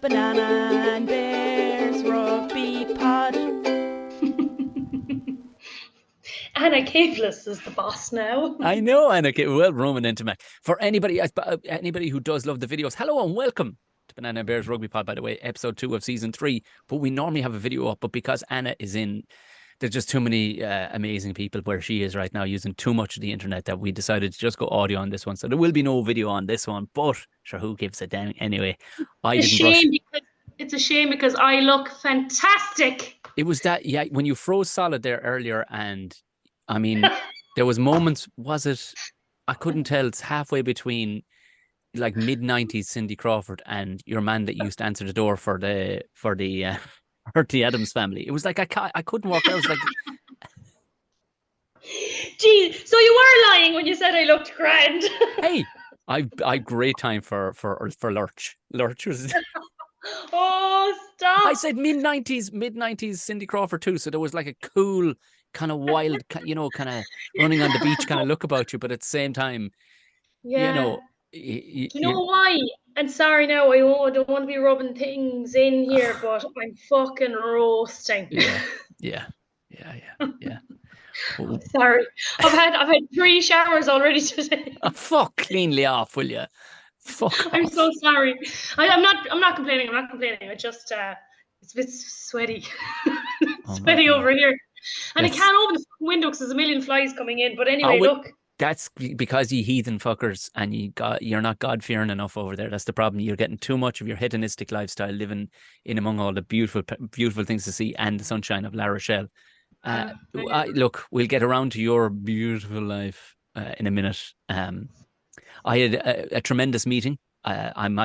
the Banana and Bears Rugby Pod. Anna Caveless is the boss now. I know, Anna. Well, Roman into Mac. For anybody who does love the videos, hello and welcome to Banana and Bears Rugby Pod, by the way, episode 2 of season 3. But we normally have a video up, but because Anna is in, there's just too many amazing people where she is right now using too much of the internet that we decided to just go audio on this one. So there will be no video on this one, but sure, who gives a damn anyway? It's a shame because I look fantastic. It was that, yeah, when you froze solid there earlier, and I mean, there was moments, I couldn't tell, it's halfway between like mid-90s Cindy Crawford and your man that used to answer the door for the Adams family. It was like I couldn't walk. I was like, gee, so you were lying when you said I looked grand. Hey, I great time for Lurch. Lurch was. Oh, stop! I said mid-90s Cindy Crawford too. So there was like a cool kind of wild, kind of running on the beach kind of look about you, but at the same time, yeah. You know why? And sorry now, I don't want to be rubbing things in here, but I'm fucking roasting. Yeah. Oh. Sorry, I've had 3 showers already today. Oh, fuck cleanly off, will you? Fuck. I'm so sorry. I'm not complaining. I just it's a bit sweaty, sweaty over here, and I can't open the window because there's a million flies coming in. But anyway, look. That's because you heathen fuckers and you're not God-fearing enough over there. That's the problem. You're getting too much of your hedonistic lifestyle living in among all the beautiful things to see and the sunshine of La Rochelle. Look, we'll get around to your beautiful life in a minute. I had a tremendous meeting. I'm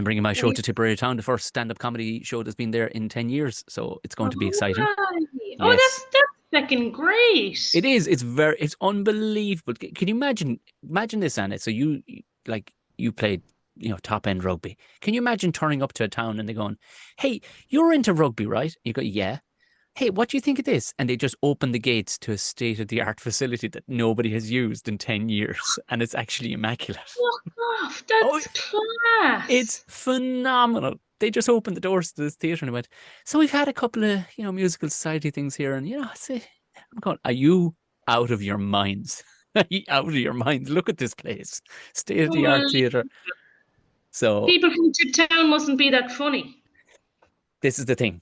bringing my show to Tipperary Town, the first stand-up comedy show that's been there in 10 years. So it's going to be exciting. Oh, yes. That's fucking great. It is. It's unbelievable. Can you imagine this, Anna? So you played, top end rugby. Can you imagine turning up to a town and they're going, "Hey, you're into rugby, right?" You go, "Yeah." "Hey, what do you think of this?" And they just open the gates to a state-of-the-art facility that nobody has used in 10 years. And it's actually immaculate. Fuck off. That's class. It's phenomenal. They just opened the doors to this theatre and went, "So we've had a couple of, musical society things here." And, I say, I'm going, are you out of your minds? Are you out of your minds? Look at this place. State-of-the-art theatre. So people from Tiptown mustn't be that funny. This is the thing.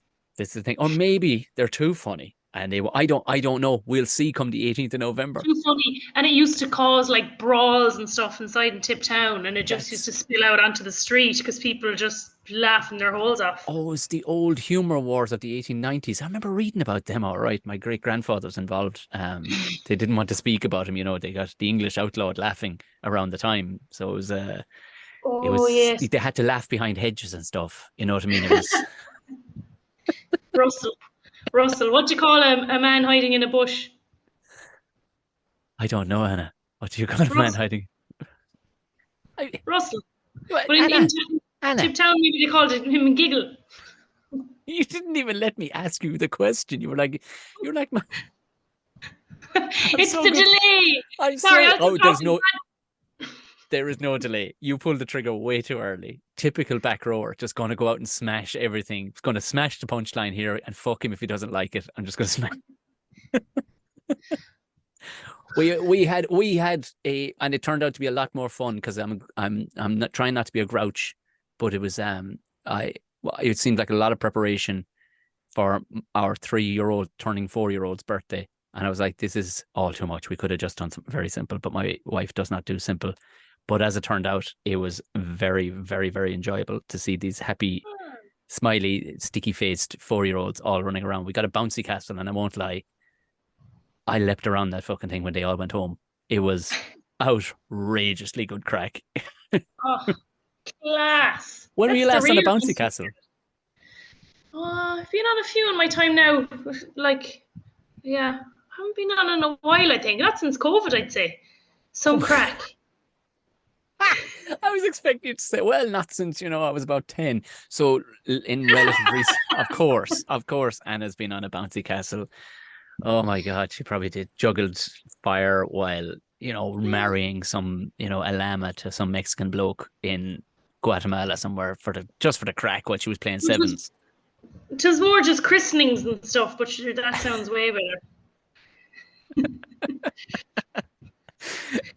Or maybe they're too funny. And I don't know. We'll see come the 18th of November. Too funny. And it used to cause like brawls and stuff inside in Tiptown. And it just used to spill out onto the street because people are just laughing their holes off. Oh, it's the old humour wars of the 1890s. I remember reading about them, all right. My great-grandfather was involved. They didn't want to speak about him. They got the English outlawed laughing around the time. So it was, yes. They had to laugh behind hedges and stuff. You know what I mean? It was... Russell, what do you call a man hiding in a bush? I don't know, Anna. What do you call a man hiding? Russell. But in Anna. Tiptown, maybe they called him a giggle. You didn't even let me ask you the question. You're like my... It's so the good. Delay. I'm sorry. There is no delay. You pulled the trigger way too early. Typical back rower, just going to go out and smash everything. It's going to smash the punchline here and fuck him if he doesn't like it. I'm just going to smash. we had and it turned out to be a lot more fun because I'm not trying not to be a grouch, but it was it seemed like a lot of preparation for our 3-year-old turning 4-year-old's birthday, and I was like, this is all too much. We could have just done something very simple, but my wife does not do simple. But as it turned out, it was very, very, very enjoyable to see these happy, smiley, sticky-faced 4-year-olds all running around. We got a bouncy castle, and I won't lie, I leapt around that fucking thing when they all went home. It was outrageously good crack. Oh, class. When were you last on a bouncy castle? I've been on a few in my time now. Like, yeah, I haven't been on in a while, I think. Not since COVID, I'd say. Some crack. I was expecting you to say, well, not since, I was about 10. So in relative recent, of course, Anna's been on a bouncy castle. Oh my God, she probably juggled fire while, marrying some, a llama to some Mexican bloke in Guatemala somewhere just for the crack while she was playing It was, sevens. it was more just christenings and stuff, but sure, that sounds way better.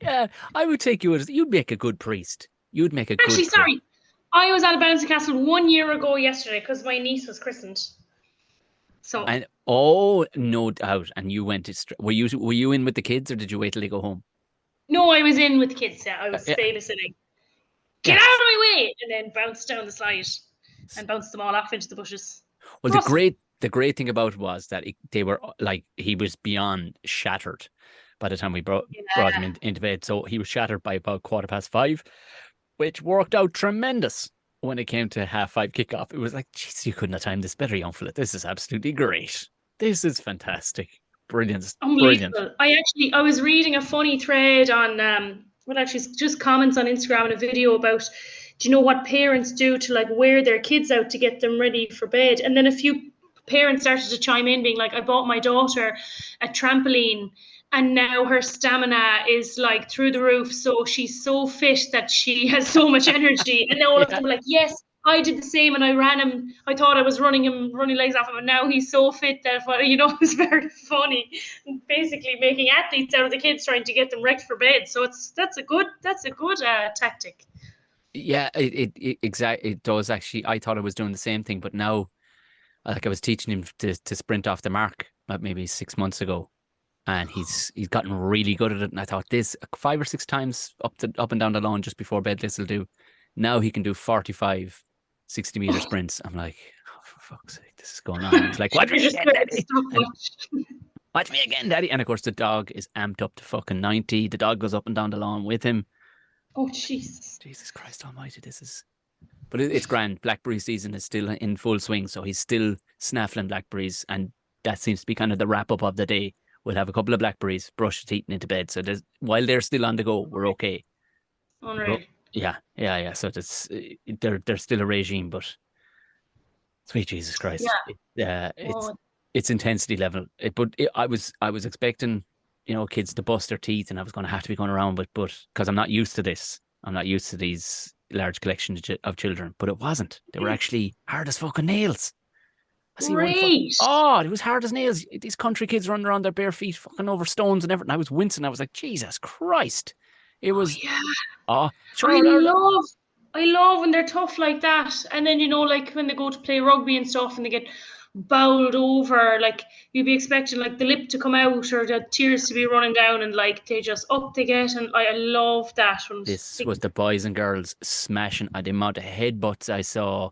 Yeah, I would take you as you'd make a good priest. You'd make a Actually, good priest. sorry, I was at a bouncy castle 1 year ago yesterday because my niece was christened. So And oh, no doubt. And you went to were you in with the kids or did you wait till they go home? no, I was in with the kids. Yeah, I was Yeah, babysitting. Get yeah. out of my way, and then bounced down the slide and bounced them all off into the bushes. Well, Awesome. the great thing about it was that they were like he was beyond shattered by the time we brought him into bed. So he was shattered by about 5:15, which worked out tremendous when it came to 5:30 kickoff. It was like, jeez, you couldn't have timed this better, young fella. This is absolutely great. This is fantastic. Brilliant. Brilliant. Unbelievable. I was reading a funny thread on well, actually it's just comments on Instagram and a video about, do you know what parents do to like wear their kids out to get them ready for bed? And then a few parents started to chime in being like, I bought my daughter a trampoline and now her stamina is like through the roof, so she's so fit that she has so much energy. And then all of Yeah. them were like, yes, I did the same, and I ran him. I thought I was running legs off him, and now he's so fit that it's very funny. Basically, making athletes out of the kids, trying to get them wrecked for bed. So that's a good tactic. Yeah, it does actually. I thought I was doing the same thing, but now, like I was teaching him to sprint off the mark maybe 6 months ago, and he's gotten really good at it. And I thought this 5 or 6 times up and down the lawn just before bed, this will do. Now he can do 45, 60-meter sprints. I'm like, oh, for fuck's sake, this is going on. And he's like, watch me again, Daddy. Watch me again, Daddy. And of course, the dog is amped up to fucking 90. The dog goes up and down the lawn with him. Oh, Jesus. Jesus Christ almighty, this is... But it's grand. Blackberry season is still in full swing, so he's still snaffling blackberries, and that seems to be kind of the wrap-up of the day. We'll have a couple of blackberries, brush the teeth, and into bed. So while they're still on the go, we're okay. Unreal. Yeah. So they're still a regime, but sweet Jesus Christ, it's intensity level. I was expecting, kids to bust their teeth, and I was going to have to be going around but because I'm not used to this. I'm not used to these large collections of children, but it wasn't. They were actually hard as fucking nails. Great. It was hard as nails. These country kids running around their bare feet, fucking over stones and everything. I was wincing. I was like, Jesus Christ. It was. Oh, yeah. Sure. I love when they're tough like that. And then, like when they go to play rugby and stuff and they get bowled over, like you'd be expecting like the lip to come out or the tears to be running down, and like they just up they get. And I love that. This was the boys and girls smashing at the amount of headbutts I saw.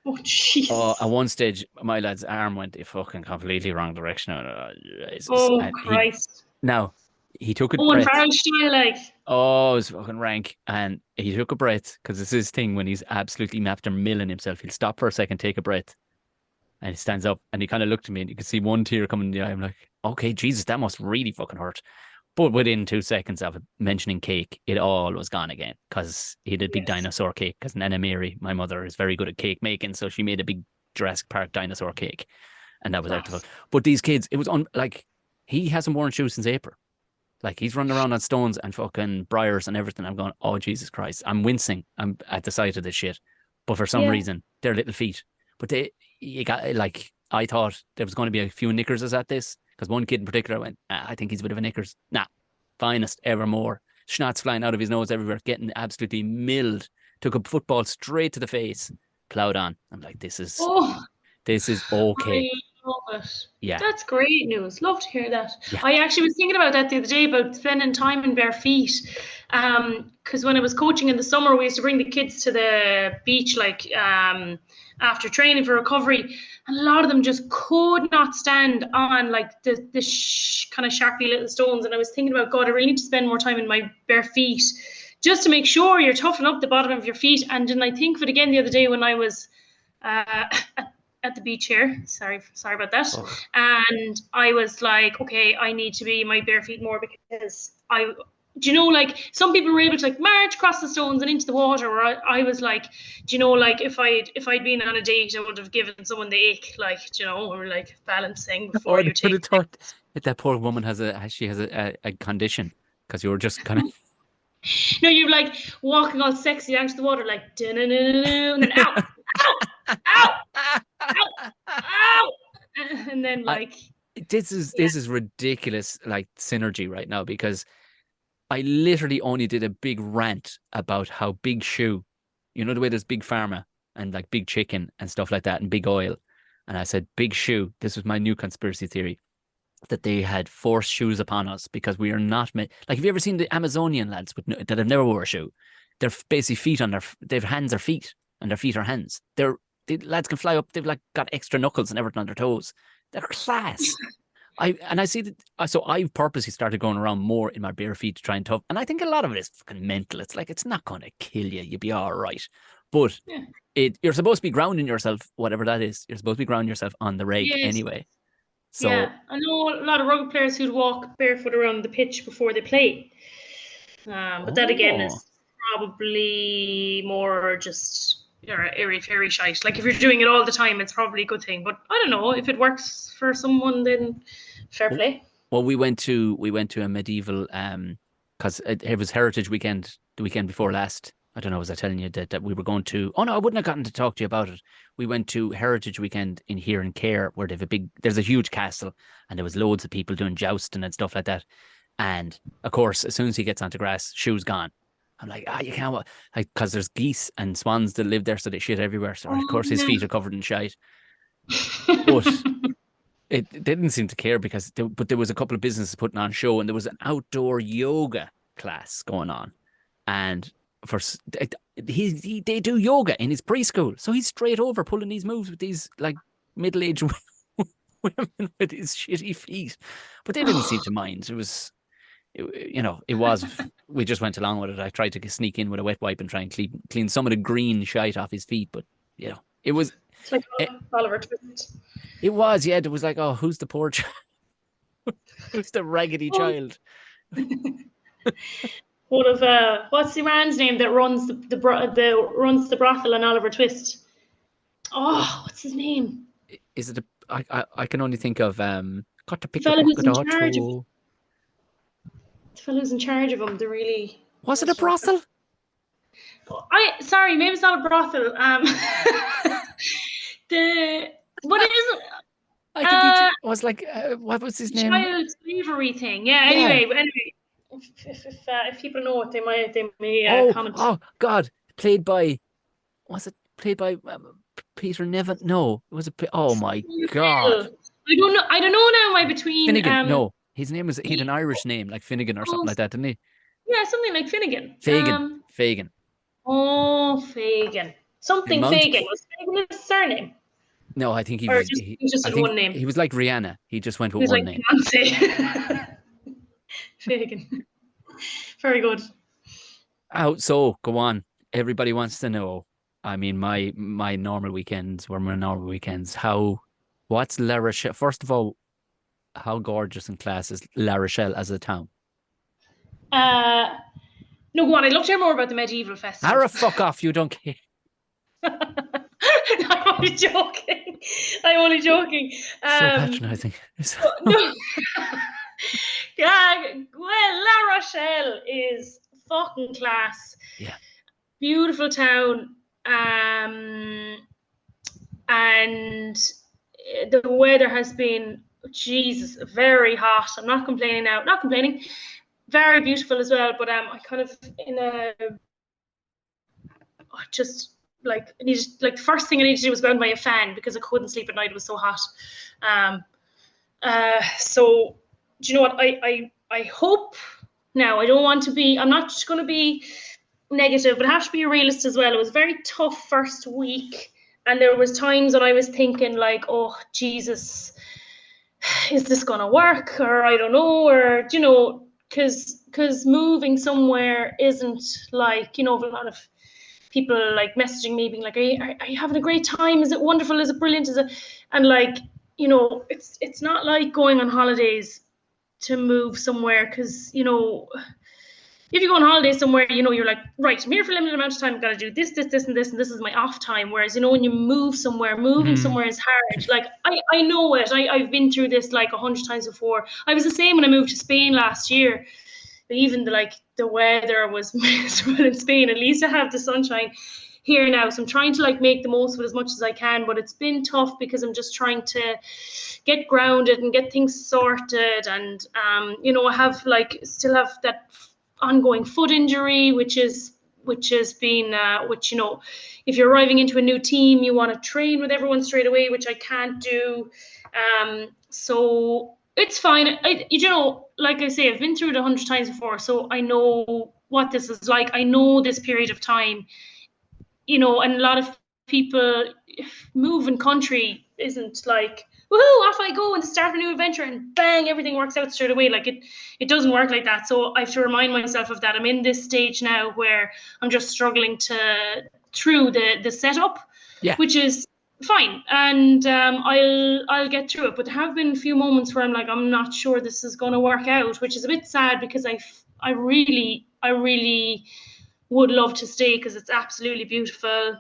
Oh, jeez. At one stage, my lad's arm went fucking completely wrong direction. Christ. He took a breath. And Farrell style, like. Oh, it was fucking rank. And he took a breath, because it's his thing when he's absolutely after milling himself. He'll stop for a second, take a breath. And he stands up and he kind of looked at me and you could see one tear coming in the eye. I'm like, okay, Jesus, that must really fucking hurt. But within 2 seconds of mentioning cake, it all was gone again, because he did a big dinosaur cake. Because Nana Mary, my mother, is very good at cake making, so she made a big Jurassic Park dinosaur cake, and that was out the fuck. But these kids, it was he hasn't worn shoes since April. Like, he's running around on stones and fucking briars and everything. I'm going, oh Jesus Christ! I'm wincing. I'm at the sight of this shit. But for some reason, they're little feet. But I thought there was going to be a few knickers at this. Because one kid in particular went, I think he's a bit of a knickers. Nah, finest evermore. Schnatz flying out of his nose everywhere, getting absolutely milled. Took a football straight to the face, ploughed on. I'm like, this is okay. I love it. Yeah. That's great news. Love to hear that. Yeah. I actually was thinking about that the other day, about spending time in bare feet. Because when I was coaching in the summer, we used to bring the kids to the beach, after training for recovery. And a lot of them just could not stand on like the kind of sharpy little stones. And I was thinking about, God, I really need to spend more time in my bare feet just to make sure you're toughening up the bottom of your feet. And then I think of it again the other day when I was at the beach here. Sorry about that. Oh. And I was like, okay, I need to be in my bare feet more, because some people were able to like march across the stones and into the water, where I was like, if I'd been on a date, I would have given someone the ick, or like balancing before you take. Thought that poor woman has a condition, because you were just kind of No, you're like walking all sexy down to the water, like and then ow, ow, ow, ow, ow, and then like this is ridiculous, like synergy right now, because I literally only did a big rant about how Big Shoe, you know, the way there's Big Pharma and like Big Chicken and stuff like that and Big Oil. And I said, Big Shoe, this was my new conspiracy theory, that they had forced shoes upon us because we are not like, have you ever seen the Amazonian lads that have never wore a shoe? They're basically feet on their hands are feet and their feet are hands. The lads can fly up. They've like got extra knuckles and everything on their toes. They're class. I see that. So I've purposely started going around more in my bare feet to try and tough. And I think a lot of it is fucking mental. It's like, it's not going to kill you. You'll be all right. But you're supposed to be grounding yourself, whatever that is. You're supposed to be grounding yourself on the reg anyway. So yeah, I know a lot of rugby players who'd walk barefoot around the pitch before they play. But that again is probably more just airy-fairy shite. Like if you're doing it all the time, it's probably a good thing. But I don't know, if it works for someone, then fair play. Well, we went to a medieval because it was Heritage Weekend the weekend before last. I don't know, was I telling you that we were going to? Oh no, I wouldn't have gotten to talk to you about it. We went to Heritage Weekend here in Care, where there's a huge castle, and there was loads of people doing jousting and stuff like that. And of course, as soon as he gets onto grass, shoes gone. I'm like, you can't, because there's geese and swans that live there, so they shit everywhere. So of course his feet are covered in shite. But it didn't seem to care because there was a couple of businesses putting on a show, and there was an outdoor yoga class going on, and they do yoga in his preschool, so he's straight over pulling these moves with these like middle-aged women with his shitty feet, but they didn't seem to mind. We just went along with it. I tried to sneak in with a wet wipe and try and clean some of the green shite off his feet, but it was. It's like Oliver Twist. It was, yeah. It was like, oh, who's the poor child? Who's the raggedy child? What of what's the man's name that runs the brothel on Oliver Twist? Oh, what's his name? Is it I can only think of got to pick the up fellow who's in the charge of the fellow who's in charge of him. Was it a brothel? Sorry, maybe it's not a brothel. What is it? I think he was like, what was his name? Child slavery thing. Yeah. Anyway, if people know it, they may comment. Oh God! Was it played by Peter Nevin? No, it was oh my God! I don't know now. Between Finnegan. No, his name he had an Irish name like Finnegan or something like that, didn't he? Yeah, something like Finnegan. Fagan. Oh, Fagan. Something Fagan. Was Fagan his surname? No, I think he was just one name. He was like Rihanna. He just went with one name. Fagan. Very good. So go on. Everybody wants to know. I mean, my normal weekends were my normal weekends. What's La Rochelle? First of all, how gorgeous and class is La Rochelle as a town? No, go on. I'd love to hear more about the medieval festival. Ara, fuck off. You don't care. I'm only joking. So patronizing. No. Yeah, well, La Rochelle is fucking class. Yeah. Beautiful town. And the weather has been, Jesus, very hot. I'm not complaining now. Not complaining. Very beautiful as well. But I kind of just like the first thing I needed to do was go and buy a fan because I couldn't sleep at night. It was so hot. So do you know what? I hope now. I'm not just going to be negative, but I have to be a realist as well. It was a very tough first week, and there was times when I was thinking like, oh Jesus, is this going to work? Or I don't know, or because moving somewhere isn't like, a lot of people like messaging me being like, are you having a great time? Is it wonderful? Is it brilliant? And like, it's not like going on holidays to move somewhere, because if you go on holiday somewhere, you're like, right, I'm here for a limited amount of time, I've got to do this, and this, and this is my off time. Whereas, when you move somewhere, somewhere is hard. Like, I know it. I've been through this like 100 times before. I was the same when I moved to Spain last year. but even the weather was miserable in Spain. At least I have the sunshine here now, so I'm trying to like make the most of it as much as I can, but it's been tough because I'm just trying to get grounded and get things sorted, and I have still have that ongoing foot injury, which has been which if you're arriving into a new team, you want to train with everyone straight away, which I can't do. So it's fine. Like I say, I've been through it 100 times before, so I know what this is like. I know this period of time, and a lot of people moving country isn't like, woohoo, off I go and start a new adventure and bang, everything works out straight away. Like it doesn't work like that. So I have to remind myself of that. I'm in this stage now where I'm just struggling through the setup, which is fine, and I'll get through it. But there have been a few moments where I'm like, I'm not sure this is going to work out, which is a bit sad because I really would love to stay because it's absolutely beautiful.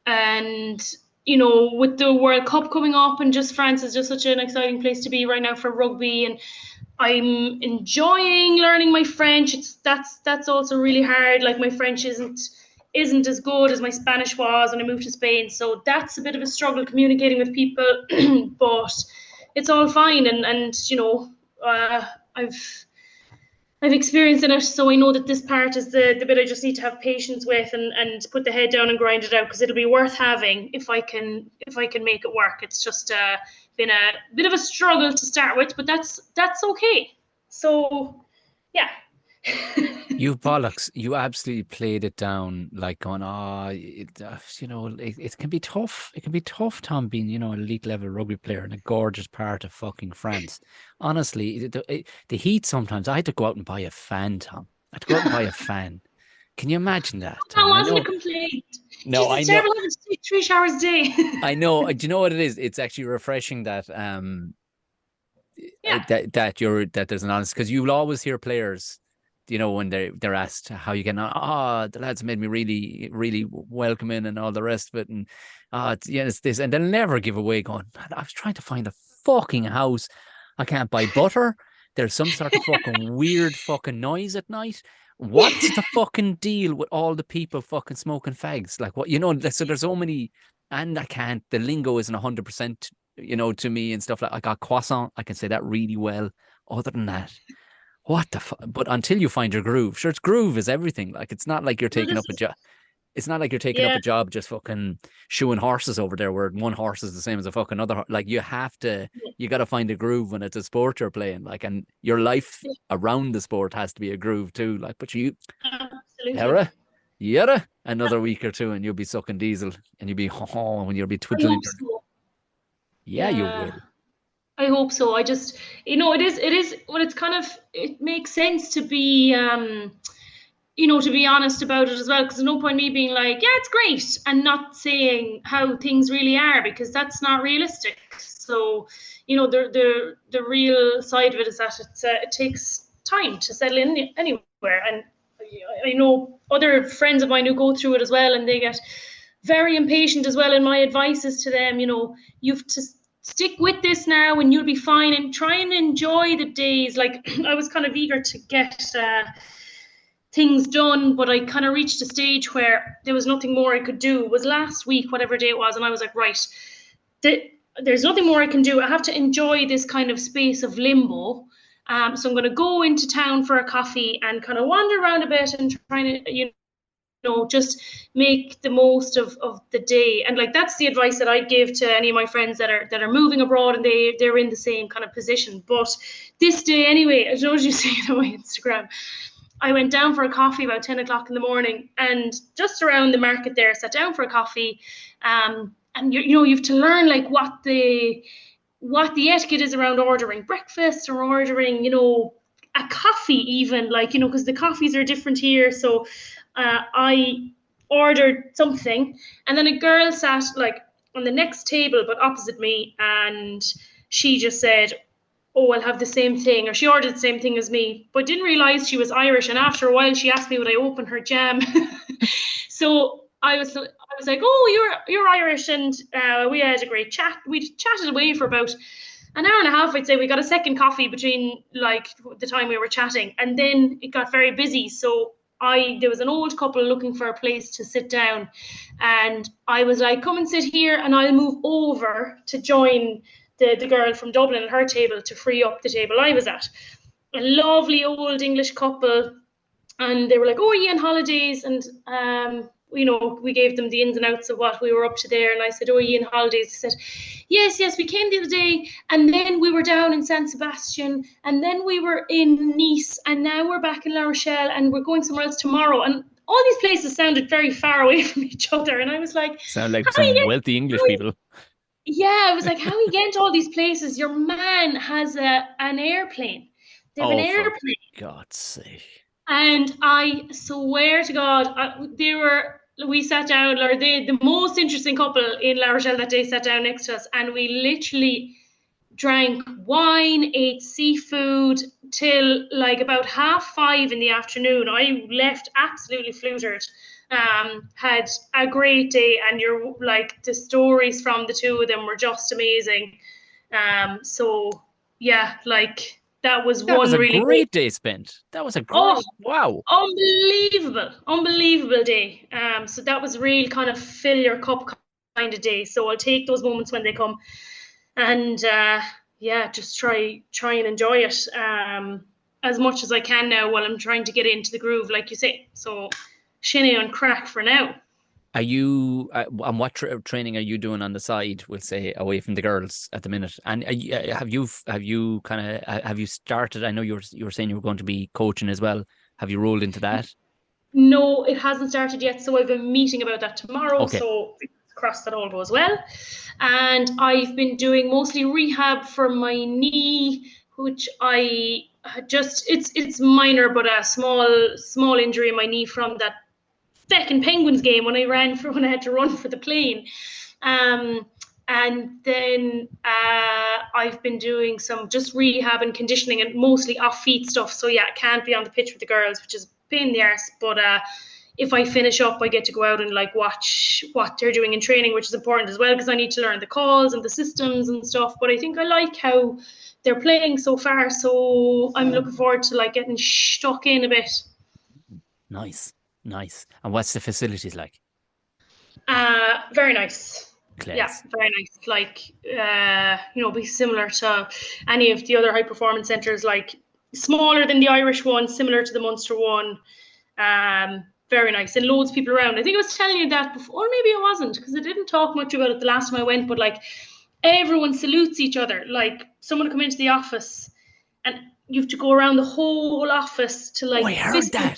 And with the World Cup coming up, and just France is just such an exciting place to be right now for rugby, and I'm enjoying learning my French. That's also really hard. Like my French isn't as good as my Spanish was when I moved to Spain, so that's a bit of a struggle communicating with people. But it's all fine, and I've experienced in it, so I know that this part is the bit I just need to have patience with and put the head down and grind it out, because it'll be worth having if I can make it work. It's just been a bit of a struggle to start with, but that's okay. So yeah. You bollocks! You absolutely played it down like going, it can be tough. It can be tough, Tom, being an elite level rugby player in a gorgeous part of fucking France. Honestly, the heat sometimes. I had to go out and buy a fan, Tom. I had to go out and buy a fan. Can you imagine that, Tom? I wasn't a complaint. No, Jesus, it's terrible having to take 3 showers a day. I know. Do you know what it is? It's actually refreshing that that there's an honest, because you'll always hear players, when they're asked how you get on, the lads made me really, really welcoming and all the rest of it, and it's this, and they'll never give away going, man, I was trying to find a fucking house, I can't buy butter, there's some sort of fucking weird fucking noise at night. What's the fucking deal with all the people fucking smoking fags? Like, what, so there's so many, and the lingo isn't 100%, to me and stuff. Like, I got croissant, I can say that really well. Other than that, what the fuck? But until you find your groove, sure, groove is everything. Like, it's not like you're taking up a job. It's not like you're taking up a job just fucking shoeing horses over there, where one horse is the same as a fucking other. Like, you got to find a groove when it's a sport you're playing. Like, and your life around the sport has to be a groove too. Like, but another week or two and you'll be sucking diesel and you'll be when you'll be twiddling. Yeah, you will. I hope so. I just, it is, well, it's kind of, it makes sense to be, to be honest about it as well, because there's no point me being like, yeah, it's great, and not saying how things really are, because that's not realistic. So, the real side of it is that it takes time to settle in anywhere. And I know other friends of mine who go through it as well, and they get very impatient as well. And my advice is to them, you've to stick with this now and you'll be fine, and try and enjoy the days. Like, I was kind of eager to get things done, but I kind of reached a stage where there was nothing more I could do. It was last week, whatever day it was, and I was like, right, there's nothing more I can do. I have to enjoy this kind of space of limbo. So I'm going to go into town for a coffee and kind of wander around a bit and try to, just make the most of the day. And like, that's the advice that I give to any of my friends that are moving abroad and they're in the same kind of position. But this day anyway, I don't know if you see it on my Instagram, I went down for a coffee about 10 o'clock in the morning, and just around the market there, sat down for a coffee. And you have to learn like what the etiquette is around ordering breakfast or ordering, a coffee even, like, because the coffees are different here. So I ordered something, and then a girl sat like on the next table but opposite me, and she just said, oh, I'll have the same thing, or she ordered the same thing as me, but didn't realize she was Irish. And after a while she asked me would I open her jam. So I was like, oh, you're Irish, and we had a great chat. We chatted away for about an hour and a half, I'd say. We got a second coffee between like the time we were chatting, and then it got very busy. So there was an old couple looking for a place to sit down, and I was like, come and sit here and I'll move over to join the girl from Dublin at her table to free up the table I was at. A lovely old English couple, and they were like, oh, are you on holidays? And we gave them the ins and outs of what we were up to there. And I said, oh, are you on holidays? They said, yes, we came the other day, and then we were down in San Sebastian, and then we were in Nice, and now we're back in La Rochelle, and we're going somewhere else tomorrow. And all these places sounded very far away from each other. And I was like, sound like some wealthy English people. Yeah, I was like, how are you getting to all these places? Your man has an airplane. They have an airplane. For God's sake. And I swear to God, we sat down, or the most interesting couple in La Rochelle that day sat down next to us, and we literally drank wine, ate seafood till like about 5:30 in the afternoon. I left absolutely flutered. Had a great day, and the stories from the two of them were just amazing. So yeah, like that was a really great day spent. That was a great, wow, unbelievable day. So that was real kind of fill your cup kind of day. So I'll take those moments when they come, and just try and enjoy it as much as I can now while I'm trying to get into the groove, like you say. So shinny on crack for now. Are you and what training are you doing on the side? We'll say away from the girls at the minute. And have you started? I know you were saying you were going to be coaching as well. Have you rolled into that? No, it hasn't started yet. So I've a meeting about that tomorrow. Okay. So cross that all goes well. And I've been doing mostly rehab for my knee, which I just it's minor, but a small injury in my knee from that feckin' Penguins game when I had to run for the plane. And then I've been doing some just rehab and conditioning, and mostly off-feet stuff. So yeah, I can't be on the pitch with the girls, which is a pain in the arse. But if I finish up, I get to go out and like watch what they're doing in training, which is important as well, because I need to learn the calls and the systems and stuff. But I think I like how they're playing so far. So I'm looking forward to like getting stuck in a bit. Nice. And what's the facilities like? Very nice. Class. Yeah, very nice. Like, be similar to any of the other high performance centres, like smaller than the Irish one, similar to the Munster one. Very nice, and loads of people around. I think I was telling you that before, or maybe I wasn't, because I didn't talk much about it the last time I went, but like everyone salutes each other. Like someone come into the office and you have to go around the whole office to like I heard that.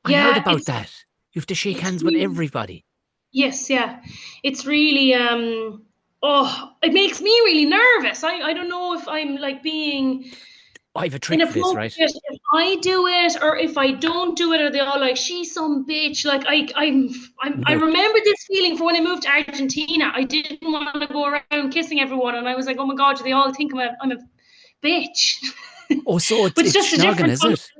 I heard about that. You have to shake hands with everybody. Yes, yeah. It's really it makes me really nervous. I don't know if I'm like being I have a trick for this, right? If I do it or if I don't do it, or they all like, she's some bitch. Like I remember this feeling for when I moved to Argentina. I didn't want to go around kissing everyone, and I was like, oh my God, do they all think I'm a bitch? Oh, so it's just a different is it?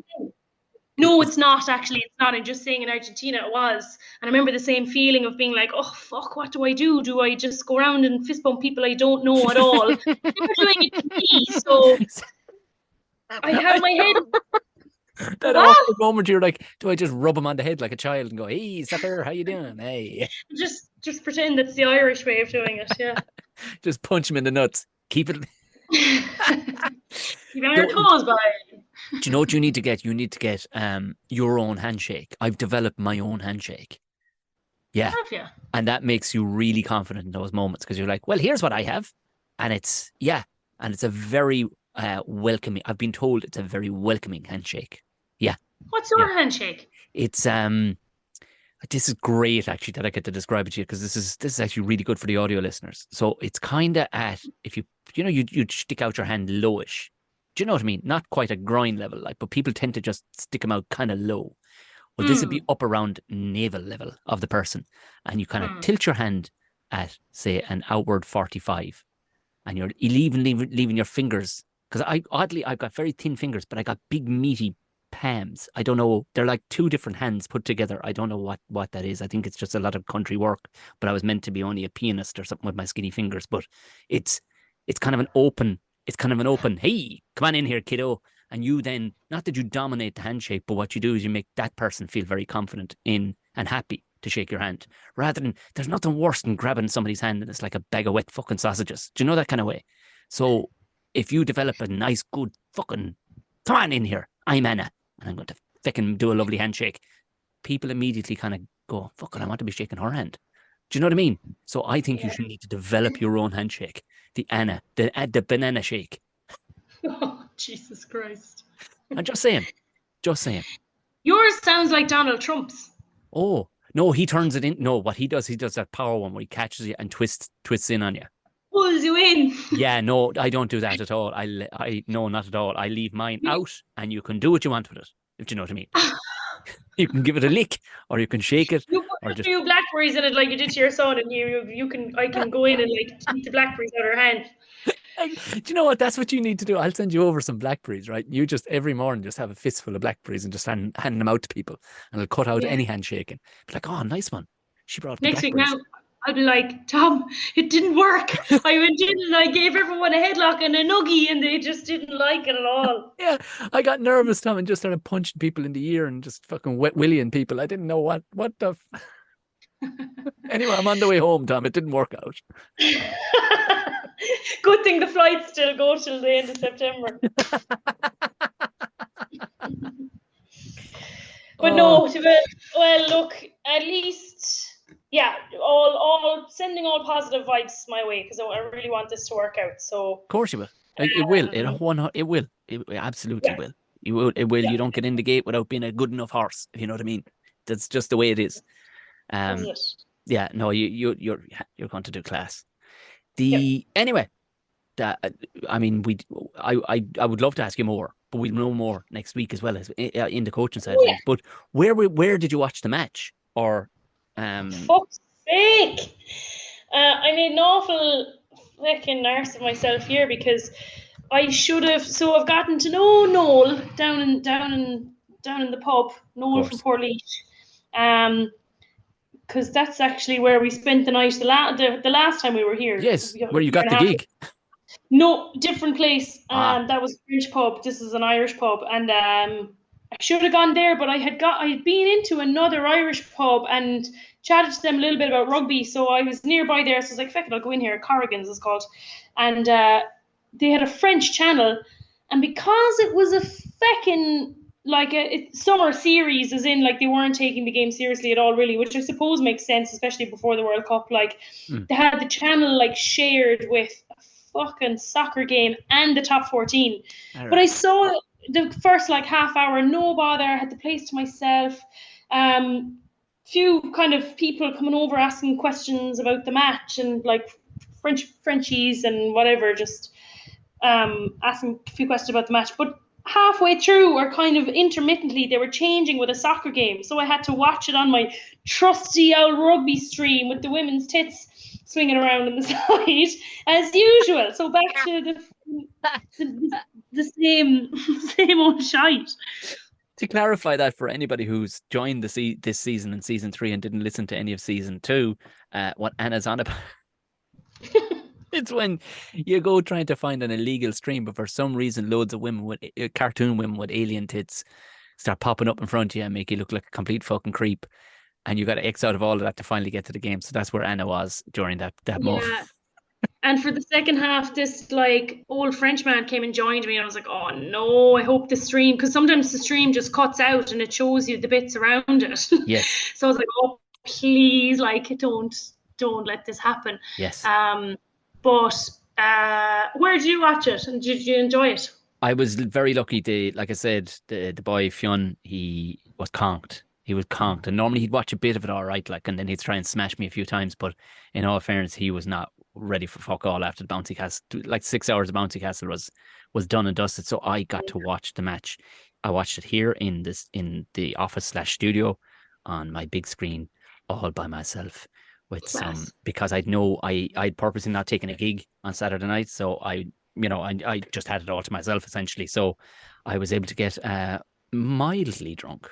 No, it's not actually. It's not. I'm just saying in Argentina it was. And I remember the same feeling of being like, oh, fuck, what do I do? Do I just go around and fist bump people I don't know at all? They're doing it to me, so I have my head. That awkward moment you're like, do I just rub him on the head like a child and go, hey, sucker, how you doing? Hey. Just pretend that's the Irish way of doing it, yeah. Just punch him in the nuts. Keep it. Keep on your toes, boy. Do you know what you need to get? You need to get your own handshake. I've developed my own handshake. Yeah. Have you? And that makes you really confident in those moments, because you're like, well, here's what I have. And it's a very welcoming. I've been told it's a very welcoming handshake. Yeah. What's your handshake? It's this is great actually that I get to describe it to you, because this is actually really good for the audio listeners. So it's kind of at, if you'd stick out your hand lowish. Do you know what I mean? Not quite a groin level, like, but people tend to just stick them out kind of low. Well, this would be up around navel level of the person, and you kind of tilt your hand at, say, an outward 45, and you're leaving your fingers, because I've got very thin fingers, but I got big meaty palms. I don't know, they're like two different hands put together. I don't know what that is. I think it's just a lot of country work, but I was meant to be only a pianist or something with my skinny fingers. But it's it's kind of an open, hey, come on in here, kiddo. And you then, not that you dominate the handshake, but what you do is you make that person feel very confident in and happy to shake your hand. Rather than, there's nothing worse than grabbing somebody's hand and it's like a bag of wet fucking sausages. Do you know that kind of way? So if you develop a nice, good fucking, come on in here, I'm Anna, and I'm going to fucking do a lovely handshake, people immediately kind of go, fucking, I want to be shaking her hand. Do you know what I mean? So I think you should need to develop your own handshake. The banana shake. Oh, Jesus Christ. I'm just saying. Yours sounds like Donald Trump's. Oh, no, he turns it in. No, what he does that power one where he catches you and twists in on you. Pulls you in. Yeah, no, I don't do that at all. No, not at all. I leave mine out and you can do what you want with it, if you know what I mean. You can give it a lick or you can shake it. You put a few blackberries in it like you did to your son, and I can go in and like eat the blackberries out of her hand. Do you know what? That's what you need to do. I'll send you over some blackberries, right? You just every morning just have a fistful of blackberries and just hand them out to people, and it'll cut out any handshaking. Be like, oh, nice one. She brought next week blackberries. now. I'll be like, Tom, it didn't work. I went in and I gave everyone a headlock and a nuggie, and they just didn't like it at all. Yeah, I got nervous, Tom, and just started punching people in the ear and just fucking wet willying people. I didn't know what the. Anyway, I'm on the way home, Tom. It didn't work out. Good thing the flights still go till the end of September. But no, well, look, at least, yeah, all sending all positive vibes my way, because I really want this to work out. So of course you will. It will. It will. It absolutely will. You will. It will. Yeah. You don't get in the gate without being a good enough horse. If you know what I mean. That's just the way it is. Yeah. No. You're going to do class. Anyway. I mean, I would love to ask you more, but we'll know more next week as well as in the coaching side of things. But where did you watch the match? Or fuck's sake! I made an awful fucking arse of myself here, because I should have. So I've gotten to know Noel down in the pub. Noel from Portlaoise, because that's actually where we spent the night the last time we were here. Yes, where you got the gig. No, different place. That was a French pub. This is an Irish pub, and I should have gone there, but I had been into another Irish pub and chatted to them a little bit about rugby. So I was nearby there, so I was like, "Feck it, I'll go in here." Corrigan's is called, and they had a French channel, and because it was a feckin' like a summer series, as in like they weren't taking the game seriously at all, really, which I suppose makes sense, especially before the World Cup. Like they had the channel like shared with fucking soccer game and the top 14. Right. But I saw the first like half hour, no bother, I had the place to myself. Few kind of people coming over asking questions about the match, and like Frenchies and whatever, just asking a few questions about the match. But halfway through, or kind of intermittently, they were changing with a soccer game, so I had to watch it on my trusty old rugby stream with the women's tits swinging around on the side as usual. So back to the same old shite. To clarify that for anybody who's joined this season in season 3 and didn't listen to any of season 2, what Anna's on about. It's when you go trying to find an illegal stream, but for some reason loads of women with cartoon women with alien tits start popping up in front of you and make you look like a complete fucking creep. And you got to X out of all of that to finally get to the game. So that's where Anna was during that moment. And for the second half, this like old French man came and joined me, and I was like, oh no, I hope the stream, because sometimes the stream just cuts out and it shows you the bits around it. Yes. So I was like, oh please, like don't let this happen. Yes. But where did you watch it, and did you enjoy it? I was very lucky. Like I said, the boy Fionn, he was conked. He was conked, and normally he'd watch a bit of it all right, like, and then he'd try and smash me a few times. But in all fairness, he was not ready for fuck all after the bouncy castle. Like 6 hours of bouncy castle was done and dusted. So I got to watch the match. I watched it here in the office/studio on my big screen, all by myself, with some, because I'd purposely not taken a gig on Saturday night, so I just had it all to myself essentially. So I was able to get mildly drunk.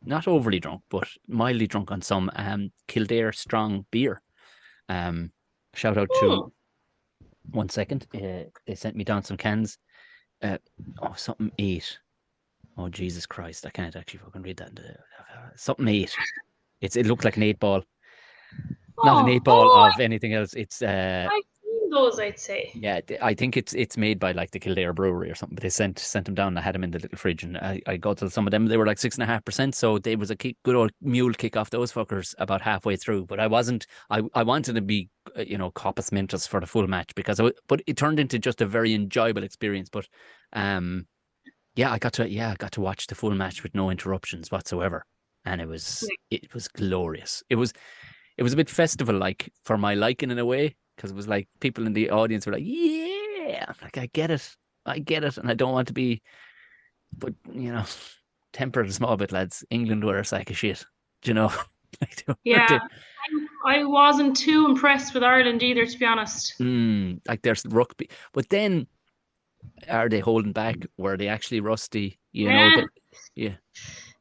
Not overly drunk, but mildly drunk on some Kildare strong beer. Shout out to 1 second. They sent me down some cans. Something 8. Oh, Jesus Christ. I can't actually fucking read that. Something 8. It looks like an 8 ball. Not an Oh, 8 ball of anything else. It's I've seen those, I'd say. yeah, I think it's made by like the Kildare Brewery or something. But they sent them down. I had them in the little fridge, and I got to some of them. They were like 6.5%. So there was a good old mule kick off those fuckers about halfway through. But I wasn't. I wanted to be Coppus Mentis for the full match but it turned into just a very enjoyable experience. But yeah, I got to watch the full match with no interruptions whatsoever, and it was glorious. It was a bit festival like for my liking in a way, because it was like people in the audience were like, yeah, like I get it, and I don't want to be, but temper it a small bit, lads. England were a sack of shit, like Yeah, I wasn't too impressed with Ireland either, to be honest. like there's rugby, but then are they holding back? Were they actually rusty? Yeah.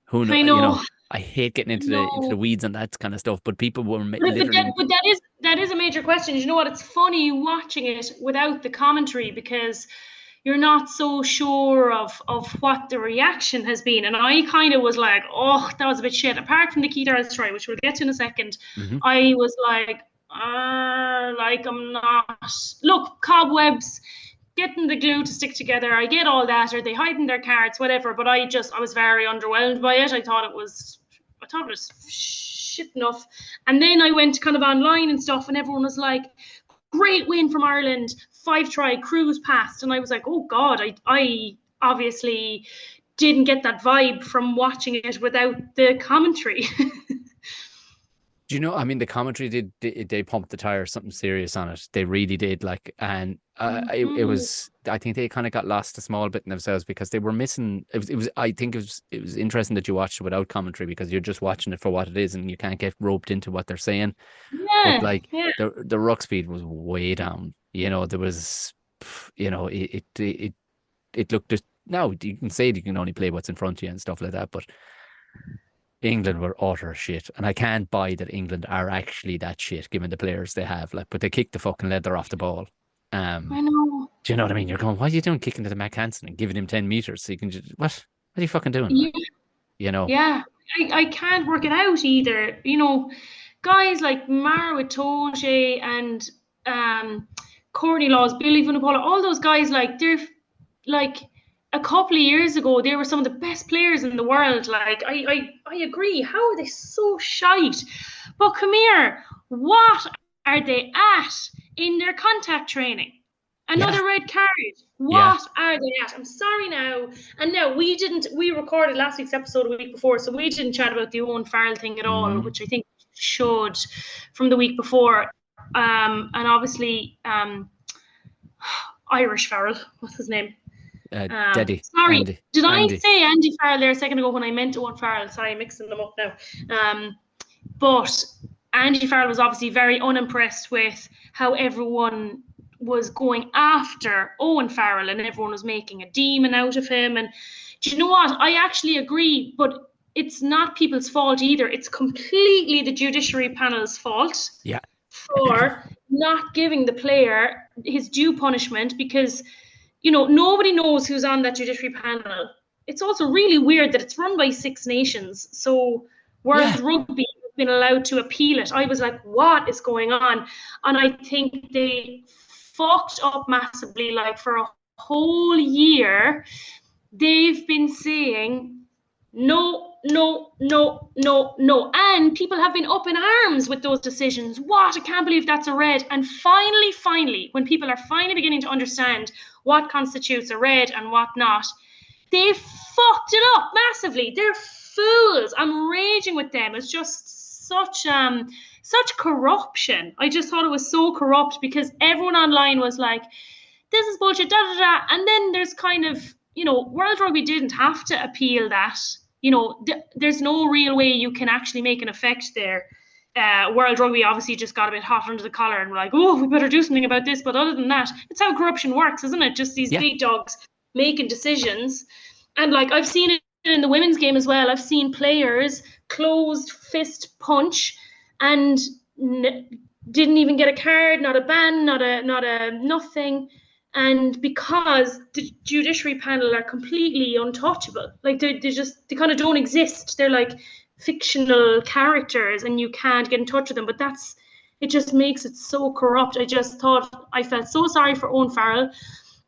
Who I knows? know. I hate getting into the weeds and that kind of stuff, but people were But literally. that is a major question. You know what? It's funny watching it without the commentary, because you're not so sure of what the reaction has been. And I kind of was like, oh, that was a bit shit. Apart from the King Earls try, which we'll get to in a second, I was like I'm not. Look, cobwebs, getting the glue to stick together. I get all that. Are they hiding their cards? Whatever. But I was very underwhelmed by it. I thought it was shit enough. And then I went kind of online and stuff, and everyone was like, great win from Ireland, 5-try cruise past. And I was like, oh God, I obviously didn't get that vibe from watching it without the commentary. Do you know? I mean, the commentary they pumped the tires, something serious on it. They really did. Like, and it was. I think they kind of got lost a small bit in themselves because they were missing. It was. I think it was interesting that you watched it without commentary, because you're just watching it for what it is, and you can't get roped into what they're saying. But like the ruck speed was way down. There was. It looked just. Now you can say you can only play what's in front of you and stuff like that, but England were utter shit, and I can't buy that England are actually that shit given the players they have. Like, but they kicked the fucking leather off the ball. I know. Do you know what I mean? You're going, what are you doing, kicking to the Mac Hansen and giving him 10 meters so you can just what are you fucking doing? Yeah, I can't work it out either. Guys like Mara Itoje and Courtney Laws, Billy Vunipola, all those guys, like, they're like, a couple of years ago, they were some of the best players in the world. Like, I agree. How are they so shite? But come here, what are they at in their contact training? Another red card. What are they at? I'm sorry now. And no, we recorded last week's episode a week before, so we didn't chat about the Owen Farrell thing at all, which I think should, from the week before. And obviously, Irish Farrell, what's his name? Daddy. Sorry, Andy. did I say Andy Farrell there a second ago when I meant Owen Farrell? Sorry, I'm mixing them up now. But Andy Farrell was obviously very unimpressed with how everyone was going after Owen Farrell, and everyone was making a demon out of him. And do you know what? I actually agree, but it's not people's fault either. It's completely the judiciary panel's fault for not giving the player his due punishment, because nobody knows who's on that judiciary panel. It's also really weird that it's run by 6 nations. So World Rugby has been allowed to appeal it. I was like, what is going on? And I think they fucked up massively. Like, for a whole year, they've been saying, no. And people have been up in arms with those decisions. What? I can't believe that's a red. And finally, when people are finally beginning to understand what constitutes a red and what not, they fucked it up massively. They're fools. I'm raging with them. It's just such corruption. I just thought it was so corrupt, because everyone online was like, this is bullshit, da da da. And then there's kind of, World Rugby didn't have to appeal that. There's no real way you can actually make an effect there. World Rugby obviously just got a bit hot under the collar and were like, oh, we better do something about this. But other than that, it's how corruption works, isn't it? Just these big dogs making decisions. And like, I've seen it in the women's game as well. I've seen players closed fist punch and didn't even get a card, not a ban, not a nothing. And because the judiciary panel are completely untouchable, like they they kind of don't exist. They're like fictional characters, and you can't get in touch with them. But it just makes it so corrupt. I felt so sorry for Owen Farrell,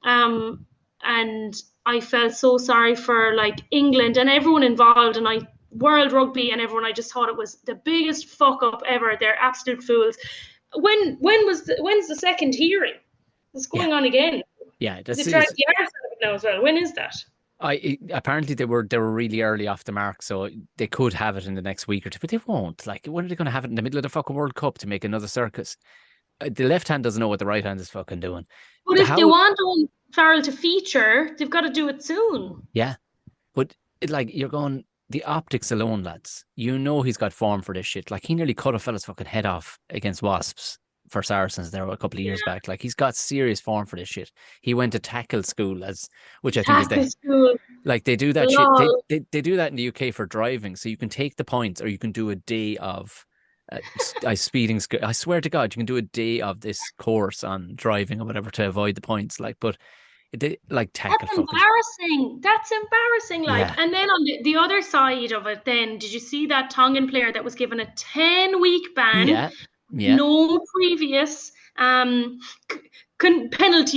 and I felt so sorry for like England and everyone involved, and World Rugby and everyone. I just thought it was the biggest fuck up ever. They're absolute fools. When's the second hearing? It's going on again. Yeah, Is it dragged the arse out of it now as well? When is that? Apparently they were really early off the mark, so they could have it in the next week or two, but they won't. Like, when are they going to have it in the middle of the fucking World Cup to make another circus? The left hand doesn't know what the right hand is fucking doing. But if they want Owen Farrell to feature, they've got to do it soon. Yeah, but you're going, the optics alone, lads. You know he's got form for this shit. Like, he nearly cut a fella's fucking head off against Wasps for Saracens there a couple of years back. Like, he's got serious form for this shit. He went to tackle school, which I think is school. Like, they do that shit. They do that in the UK for driving. So you can take the points, or you can do a day of speeding. I swear to God, you can do a day of this course on driving or whatever to avoid the points. Like, but they tackle. That's embarrassing. That's embarrassing. Like, Yeah. And then on the other side of it, then did you see that Tongan player that was given a 10-week ban? Yeah. No previous penalty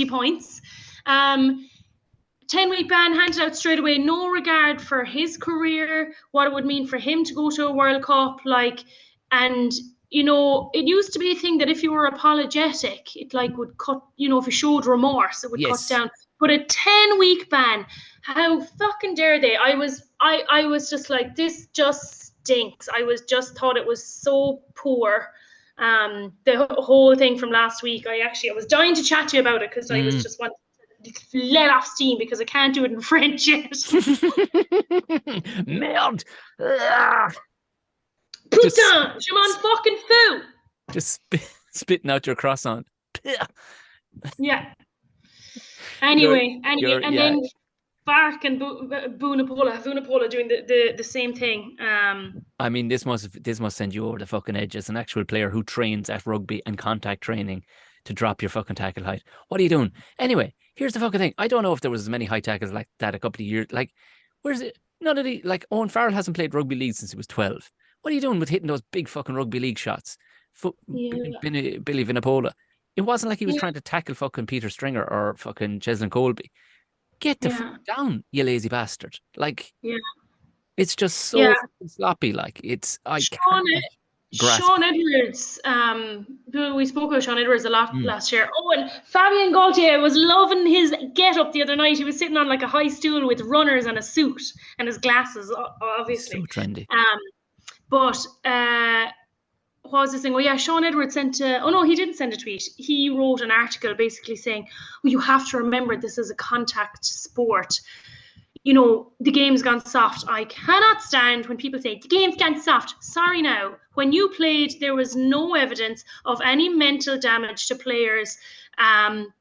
points. 10-week ban handed out straight away. No regard for his career, what it would mean for him to go to a World Cup, and. It used to be a thing that if you were apologetic, it would cut, if you showed remorse, it would cut down. But a 10-week ban, how fucking dare they? I was just like, this just stinks. I thought it was so poor. The whole thing from last week, I was dying to chat to you about it because I was just wanting to let off steam because I can't do it in French yet. Merde. Putain, je m'en fucking fou. Just spitting out your croissant. Yeah. Anyway, and then Bark and Vunapola doing the same thing. I mean, this must send you over the fucking edge as an actual player who trains at rugby and contact training to drop your fucking tackle height. What are you doing? Anyway, here's the fucking thing. I don't know if there was as many high tackles like that a couple of years. Like, where's it? None of the Owen Farrell hasn't played rugby league since he was 12. What are you doing with hitting those big fucking rugby league shots? Billy Vinapola. It wasn't like he was trying to tackle fucking Peter Stringer or fucking Cheslin Colby. Get the fuck down, you lazy bastard. Like, it's just so sloppy. Like, it's, Sean Edwards, we spoke about Sean Edwards a lot last year. Oh, and Fabien Gaultier was loving his get-up the other night. He was sitting on like a high stool with runners and a suit and his glasses, obviously. So trendy. But what was this thing? Oh yeah, Sean Edwards he didn't send a tweet. He wrote an article basically saying, well, you have to remember this is a contact sport. The game's gone soft. I cannot stand when people say the game's gone soft. Sorry now. When you played, there was no evidence of any mental damage to players'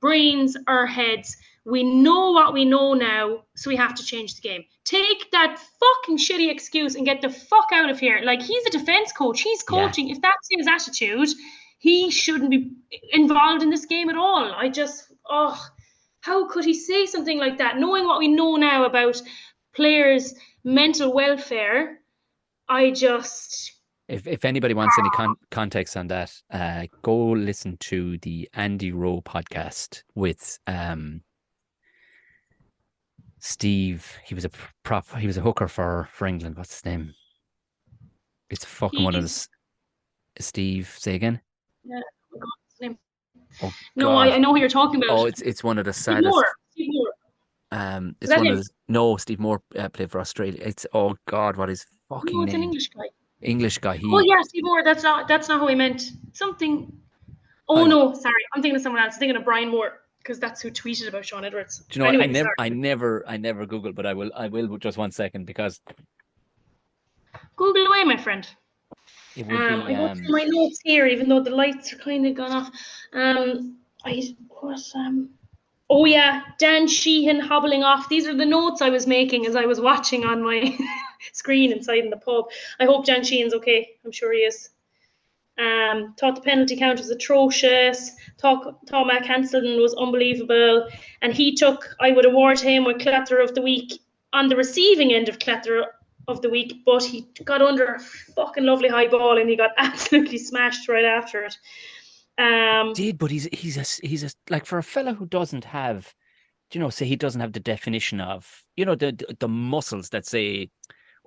brains or heads. We know what we know now, so we have to change the game. Take that fucking shitty excuse and get the fuck out of here. Like, he's a defense coach. He's coaching. Yeah. If that's his attitude, he shouldn't be involved in this game at all. How could he say something like that? Knowing what we know now about players' mental welfare, If anybody wants any context on that, go listen to the Andy Rowe podcast with Steve. He was a hooker for England. What's his name? It's fucking one of the Steve. Say again. Yeah, his name. Oh, no, I know who you're talking about. Oh, it's one of the saddest. Steve Moore. It's one of the. No, Steve Moore played for Australia. It's what is fucking name? It's an English guy. English guy. Steve Moore. That's not how I meant. Something. Oh no, sorry. I'm thinking of someone else. I'm thinking of Brian Moore because that's who tweeted about Sean Edwards. Do you know what? I never Googled, but I will just 1 second because. Google away, my friend. It would be, I go through my notes here, even though the lights are kind of gone off. Oh yeah, Dan Sheehan hobbling off. These are the notes I was making as I was watching on my screen inside in the pub. I hope Dan Sheehan's okay. I'm sure he is. Thought the penalty count was atrocious. Thought Matt Hanselden was unbelievable. And I would award him with Clatterer of the Week on the receiving end of Clatterer of the Week, but he got under a fucking lovely high ball and he got absolutely smashed right after it. But he's a like, for a fella who doesn't have, say he doesn't have the definition of, the muscles that, say,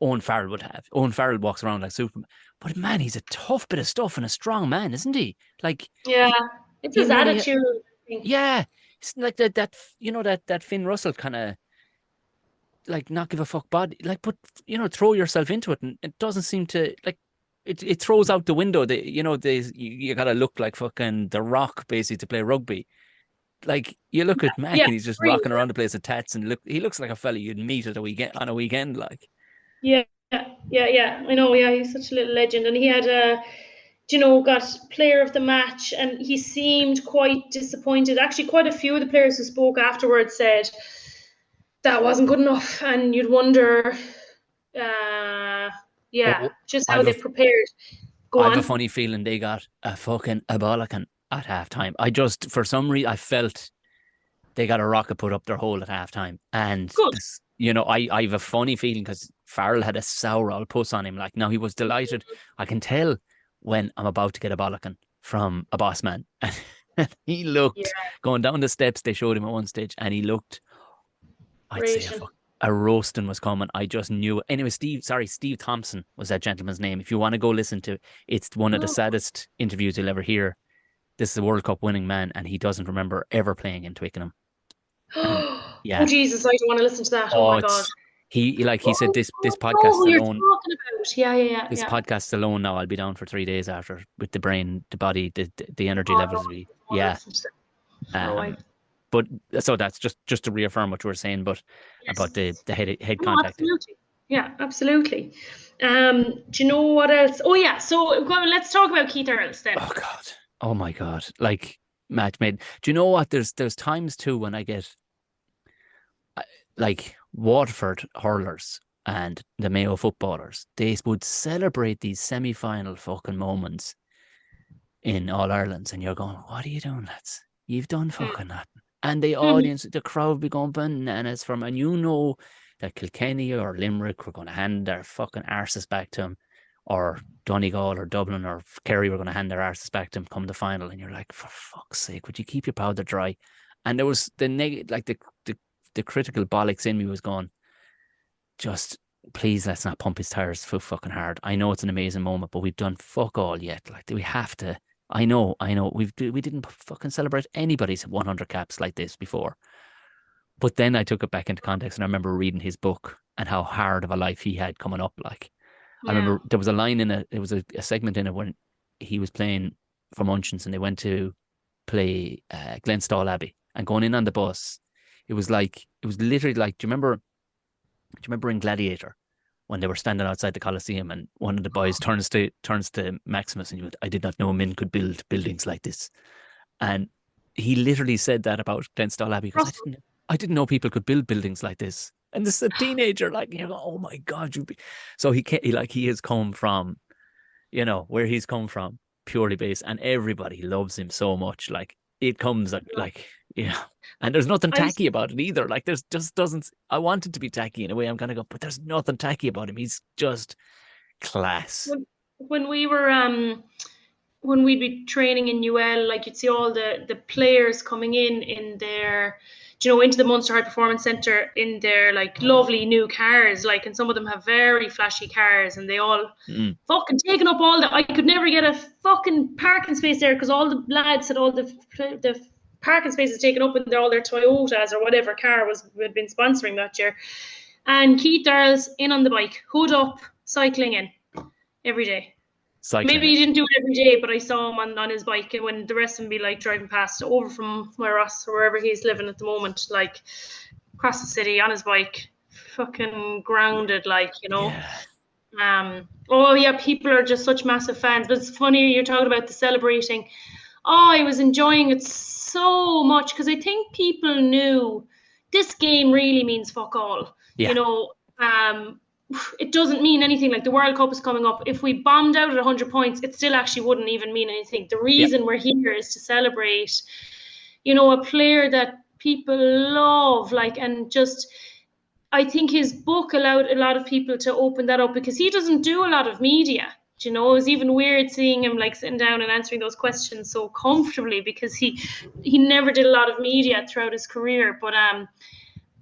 Owen Farrell would have. Owen Farrell walks around like Superman. But man, he's a tough bit of stuff and a strong man, isn't he? Like, yeah, it's his attitude. Yeah, it's like that Finn Russell kind of, like, not give a fuck body, like, but throw yourself into it, and it doesn't seem to, like, it throws out the window that you gotta look like fucking The Rock basically to play rugby. Like, you look at Mac and he's just rocking around the place with tats, and he looks like a fella you'd meet at on a weekend, like. Yeah. I know. Yeah, he's such a little legend, and he had got player of the match, and he seemed quite disappointed. Actually, quite a few of the players who spoke afterwards said that wasn't good enough, and you'd wonder, just how they prepared. I have a funny feeling they got a fucking Abalakan at halftime. For some reason, I felt they got a rocket put up their hole at halftime, and I have a funny feeling because Farrell had a sour old puss on him. Like, now he was delighted. I can tell when I'm about to get a bollocking from a boss man. He looked going down the steps they showed him at one stage, and he looked, I'd say a roasting was coming. I just knew it. Anyway, Steve Thompson was that gentleman's name. If you want to go listen to it, it's one of the saddest interviews you'll ever hear. This is a World Cup winning man, and he doesn't remember ever playing in Twickenham. Yeah. Oh Jesus, I don't want to listen to that. Oh my God. He said this podcast alone. Yeah. This podcast alone, now I'll be down for 3 days after, with the brain, the body, the energy levels. But so that's just to reaffirm what you were saying, but about the head contact. Absolutely. Yeah, absolutely. Do you know what else? Oh yeah, so let's talk about Keith Earls then. Oh God. Oh my God. Like, match made. Do you know what? There's times too when I get like Waterford hurlers and the Mayo footballers, they would celebrate these semi-final fucking moments in All Irelands, and you're going, what are you doing, lads? You've done fucking nothing. And the audience, the crowd be going bananas from, and that Kilkenny or Limerick were going to hand their fucking arses back to him, or Donegal or Dublin or Kerry were going to hand their arses back to him come the final, and you're like, for fuck's sake, would you keep your powder dry? And there was the critical bollocks in me was going, just please, let's not pump his tires so fucking hard. I know it's an amazing moment, but we've done fuck all yet. Like, we have to. I know. We didn't fucking celebrate anybody's 100 caps like this before. But then I took it back into context, and I remember reading his book and how hard of a life he had coming up. Like, I remember there was a line in it. There was a segment in it when he was playing for Munchins, and they went to play Glenstall Abbey, and going in on the bus, it was literally like, do you remember in Gladiator when they were standing outside the Colosseum, and one of the boys turns to Maximus and he went, I did not know men could build buildings like this. And he literally said that about Glenstall Abbey, because I didn't know people could build buildings like this. And this is a teenager, like, you know, oh my God, so he has come from, where he's come from, purely based, and everybody loves him so much. Like, it comes like and there's nothing tacky about it either. Like, there's just doesn't. I want it to be tacky in a way. I'm gonna go, but there's nothing tacky about him. He's just class. When we were when we'd be training in UL, like, you'd see all the players coming in their, into the Munster High Performance Centre in their like lovely new cars, like, and some of them have very flashy cars, and they all fucking taken up I could never get a fucking parking space there because all the lads had all the parking spaces taken up, and all their Toyotas or whatever car had been sponsoring that year. And Keith Earls in on the bike, hood up, cycling in every day. Maybe he didn't do it every day, but I saw him on his bike, and when the rest of them be like driving past over from Ross or wherever he's living at the moment, like across the city on his bike, fucking grounded, like, people are just such massive fans. But it's funny you're talking about the celebrating. I was enjoying it so much because I think people knew this game really means fuck all. it doesn't mean anything. Like the World Cup is coming up. If we bombed out at 100 points, it still actually wouldn't even mean anything. The reason we're here is to celebrate, a player that people love, like, and just, I think his book allowed a lot of people to open that up, because he doesn't do a lot of media. It was even weird seeing him like sitting down and answering those questions so comfortably, because he never did a lot of media throughout his career. But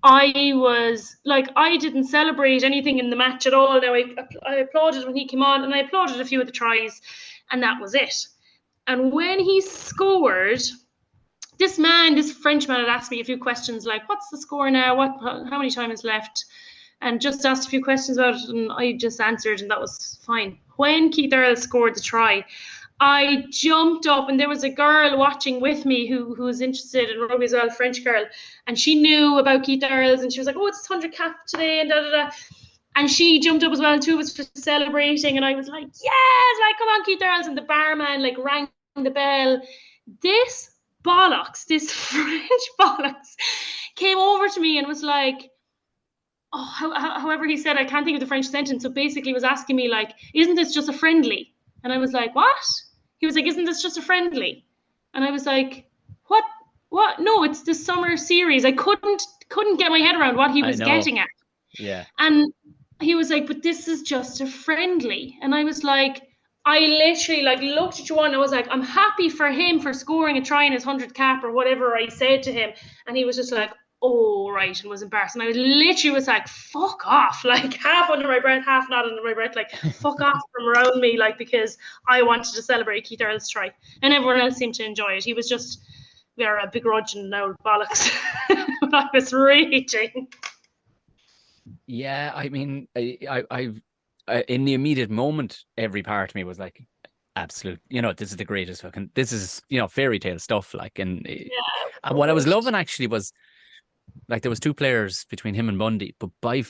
I was like, I didn't celebrate anything in the match at all. Now I applauded when he came on, and I applauded a few of the tries, and that was it. And when he scored, this Frenchman had asked me a few questions like, what's the score now? How many time is left? And just asked a few questions about it, and I just answered, and that was fine. When Keith Earls scored the try, I jumped up, and there was a girl watching with me who was interested in rugby as well, a French girl, and she knew about Keith Earls, and she was like, oh, it's 100 cap today, and da-da-da. And she jumped up as well, and two of us were celebrating, and I was like, yes, like, come on, Keith Earls, and the barman, like, rang the bell. This bollocks, this French bollocks, came over to me and was like, however he said, I can't think of the French sentence, so basically was asking me, like, isn't this just a friendly? And I was like, what? He was like, isn't this just a friendly? And I was like, what? No, it's the summer series. I couldn't get my head around what he was getting at. Yeah. And he was like, but this is just a friendly. And I was like, I literally like looked at you and I was like, I'm happy for him for scoring a try in his 100 cap or whatever I said to him. And he was just like, oh, right, and was embarrassed. And I literally was like, fuck off, like half under my breath, half not under my breath, like fuck off from around me, like, because I wanted to celebrate Keith Earls' try. And everyone else seemed to enjoy it. He was just, they're a begrudging now bollocks. I was raging. Yeah, I mean, I in the immediate moment, every part of me was like, absolute, this is the greatest fucking, this is, fairy tale stuff. Like, and what I was loving actually was, like, there was two players between him and Bundy, but I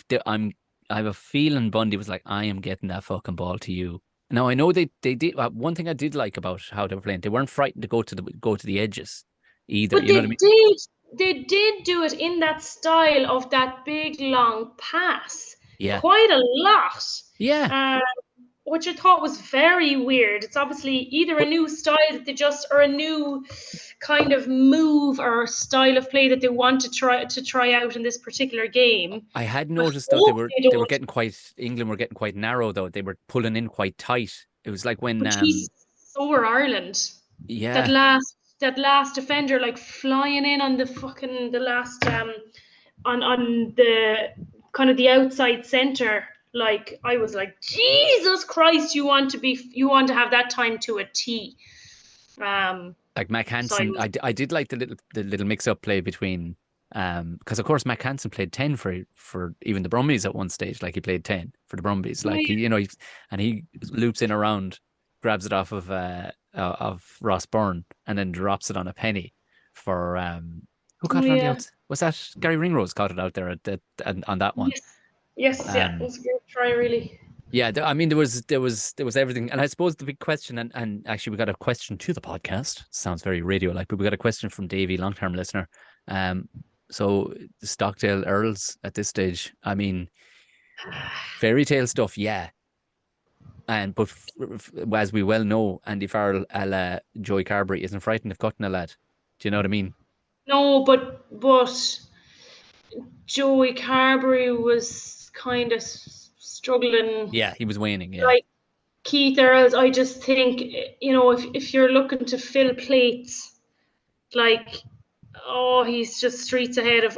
have a feeling Bundy was like, I am getting that fucking ball to you. Now I know they did. One thing I did like about how they were playing, they weren't frightened to go to the edges either. But you know what I mean? They did do it in that style of that big long pass. Yeah. Quite a lot. Yeah. Which I thought was very weird. It's obviously either a new style that they or a new kind of move or style of play that they want to try out in this particular game. I had noticed though they were getting England were getting quite narrow though. They were pulling in quite tight. It was like when so were Ireland. Yeah. That last defender, like flying in on the last on the kind of the outside center. Like, I was like, Jesus Christ, you want to have that time to a T. Like Mac Hansen, I did like the little mix up play between because of course Mac Hansen played 10 for even the Brumbies at one stage. Like, he played 10 for the Brumbies. Like, he loops in around, grabs it off of Ross Byrne, and then drops it on a penny for who caught it on the outs? Was that Gary Ringrose caught it out there on that one? Yes, it was a good try, really. Yeah, I mean, there was everything, and I suppose the big question, and actually we got a question to the podcast. Sounds very radio-like, but we got a question from Davey, long-term listener. So Stockdale Earls at this stage, I mean, fairy tale stuff, yeah. But as we well know, Andy Farrell a la Joey Carberry isn't frightened of cutting a lad. Do you know what I mean? No, but Joey Carberry was kind of struggling. Yeah, he was waning. Yeah, like Keith Earls, I just think, if you're looking to fill plates, like, he's just streets ahead of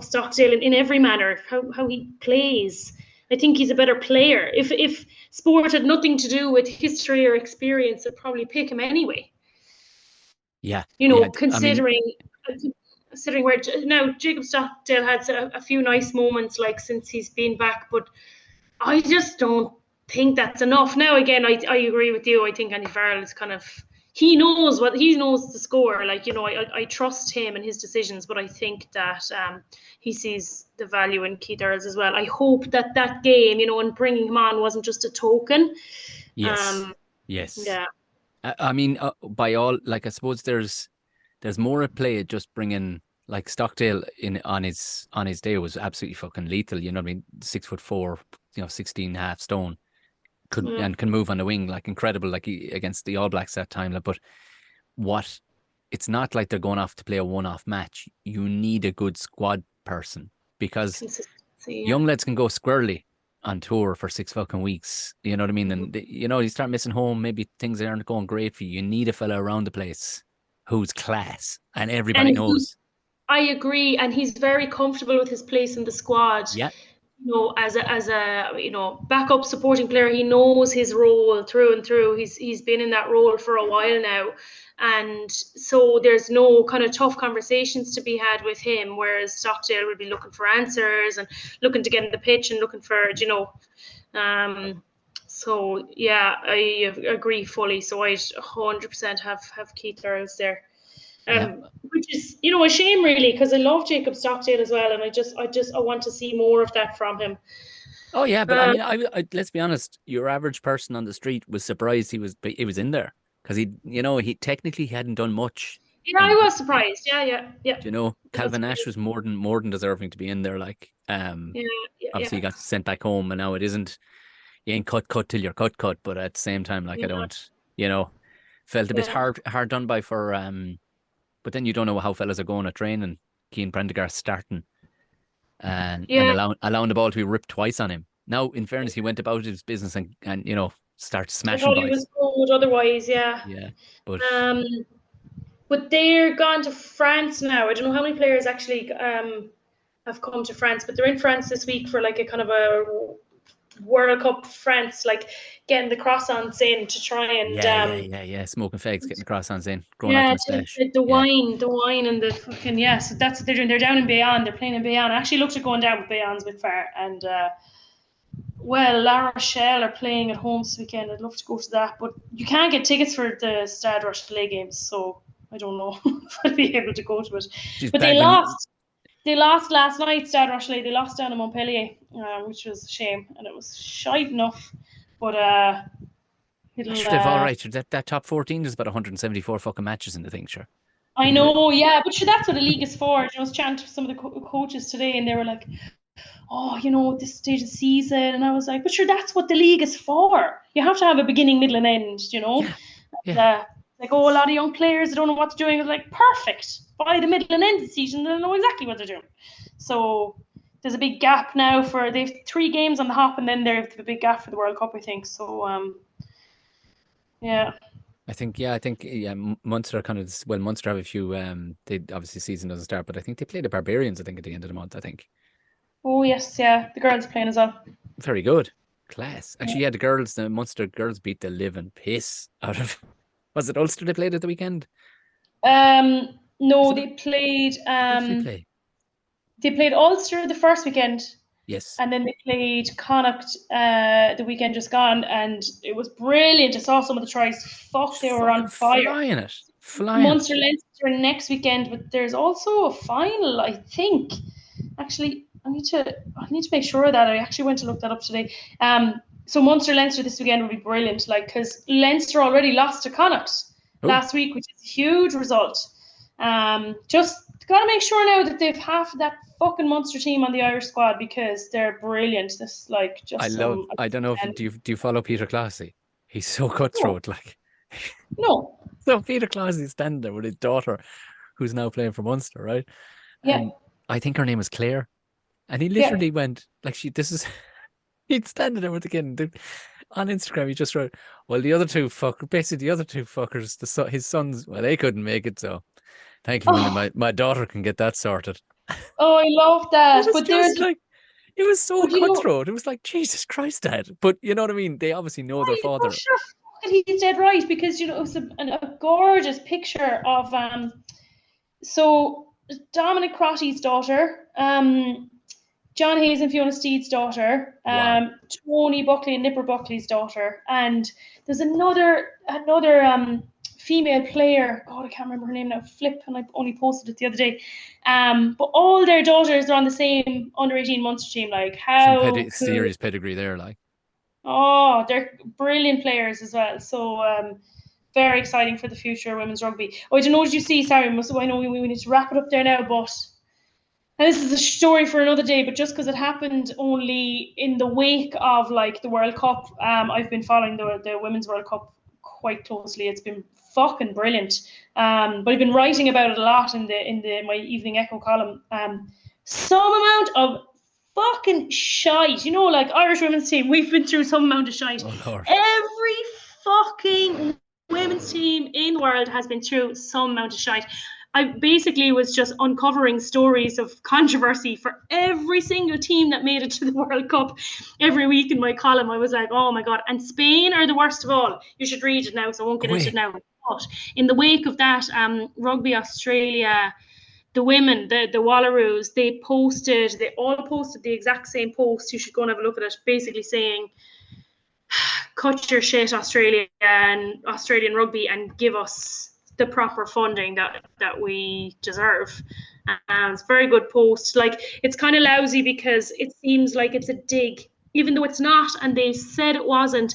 Stockdale in every manner. How he plays, I think he's a better player. If sport had nothing to do with history or experience, I'd probably pick him anyway. Yeah, considering where now Jacob Stockdale had a few nice moments, like, since he's been back, but I just don't think that's enough. Now, again, I agree with you. I think Andy Farrell is kind of, he knows the score. Like, I trust him and his decisions, but I think that he sees the value in Keith Earls as well. I hope that game, and bringing him on wasn't just a token. Yes. Yes. Yeah. I mean, by all, like, I suppose there's more at play at just bringing Like Stockdale on his day was absolutely fucking lethal. You know what I mean? 6'4", 16 and a half stone, Yeah. can move on the wing, like incredible, like against the All Blacks that time. Like, but what? It's not like they're going off to play a one-off match. You need a good squad person because Consistency. Yeah. young lads can go squarely on tour for 6 fucking weeks. You know what I mean? And you start missing home. Maybe things aren't going great for you. You need a fella around the place who's class, and everybody And knows. I agree, and he's very comfortable with his place in the squad. Yeah, As a backup supporting player, he knows his role through and through. He's been in that role for a while now, and so there's no kind of tough conversations to be had with him. Whereas Stockdale would be looking for answers and looking to get in the pitch and looking for So yeah, I agree fully. So I 100% have Keith Earls there. yeah. Which is, a shame really, because I love Jacob Stockdale as well, and I want to see more of that from him. Oh yeah, but I Um, mean, let's be honest. Your average person on the street was surprised he was in there because he technically hadn't done much. yeah, I In was surprised. Yeah, yeah. I was Calvin Nash surprised. was more than deserving to be in there. Like, Yeah, obviously he yeah, got sent back home, and now it isn't. You ain't cut till you're cut. But at the same time, like I yeah, don't, felt a bit yeah, hard done by for. But then you don't know how fellas are going at training. Keane Prendergast starting and yeah. allowing the ball to be ripped twice on him. Now, in fairness, he went about his business and started I smashing thought he was boys. good otherwise. Yeah. Yeah, but Um, but they're gone to France now. I don't know how many players actually have come to France, but they're in France this week for like a kind of a World Cup France, like getting the croissants in to try and yeah. Smoking fags, getting the croissants in, growing out the yeah, moustache. the Yeah, wine and the fucking yeah. So that's what they're doing. They're down in Bayonne. They're playing in Bayonne. I actually looked at going down, but Bayonne's a bit far. And well, La Rochelle are playing at home this weekend. I'd love to go to that, but you can't get tickets for the Stade Rochelet games, so I don't know if I'll be able to go to it. she's But they bad when you. lost. They lost last night, Stade Rochelet. They lost down in Montpellier, which was a shame, and it was shite enough. But it'll. Sure, they've all right. Sure, that top 14 is about 174 fucking matches in the thing, sure. I know, yeah, but sure, that's what the league is for. I was chatting to some of the coaches today, and they were like, "Oh, this stage of the season," and I was like, "But sure, that's what the league is for. You have to have a beginning, middle, and end." Yeah, And, yeah. like, oh, a lot of young players, they don't know what they're doing. I was like, perfect. By the middle and end of the season, they'll know exactly what they're doing. So there's a big gap now they have 3 games on the hop, and then they have a big gap for the World Cup, I think. So yeah. I think Munster kind of Munster have a few. They obviously season doesn't start, but I think they play the Barbarians. I think at the end of the month. I think Oh yes, yeah. The girls are playing as well. very good, class. Actually, yeah, the Munster girls beat the living piss out of. Was it Ulster they played at the weekend? No, Was it? they played Who did they play? Ulster the first weekend, Yes. and then they played Connacht the weekend just gone, and it was brilliant. I saw some of the tries. Fuck, Just they were fucking on fire. flying it. Munster Leinster next weekend, but there's also a final, I think. Actually, I need to make sure that I actually went to look that up today. So Munster Leinster this weekend would be brilliant, like because Leinster already lost to Connacht Oh, last week, which is a huge result. Just got to make sure now that they've half of that fucking Munster team on the Irish squad because they're brilliant. This like I just love. some. I don't know if do you follow Peter Classy? He's so No, cutthroat. Like no, so, Peter Classy's standing there with his daughter, who's now playing for Munster, right? yeah, And I think her name is Claire. And he yeah. literally went like this is he'd standing there with the kid on Instagram. He just wrote, well, the other two fuckers, his sons, well, they couldn't make it, so thankfully Oh, my daughter can get that sorted. oh, I love It that. was But there's, just like it was so but you know, cutthroat. It was like Jesus Christ, Dad. But you know what I mean? They obviously know their oh, father. sure, he's dead right because it was a gorgeous picture of so Dominic Crotty's daughter, John Hayes and Fiona Steed's daughter, Wow. Tony Buckley and Nipper Buckley's daughter, and there's another female player. God, I can't remember her name now. Flip, and I only posted it the other day. But all their daughters are on the same under-18 Munster team. Like Some how cool! serious pedigree there, like. Oh, they're brilliant players as well. So very exciting for the future of women's rugby. Oh, I don't know what you see. Sorry, I know we need to wrap it up there now, but and this is a story for another day, but just because it happened only in the wake of like the World Cup, I've been following the Women's World Cup quite closely. It's been fucking brilliant. But I've been writing about it a lot in my Evening Echo column. Some amount of fucking shite. You know, like Irish women's team, we've been through some amount of shite. Oh, Lord. Every fucking women's team in the world has been through some amount of shite. I basically was just uncovering stories of controversy for every single team that made it to the World Cup every week in my column. I was like, oh my God. And Spain are the worst of all. You should read it now, so I won't get into it now. But in the wake of that, Rugby Australia, the women, the Wallaroos, they all posted the exact same post. You should go and have a look at it, basically saying, cut your shit, Australia and Australian rugby, and give us the proper funding that we deserve. It's a very good post. Like, it's kind of lousy because it seems like it's a dig, even though it's not, and they said it wasn't.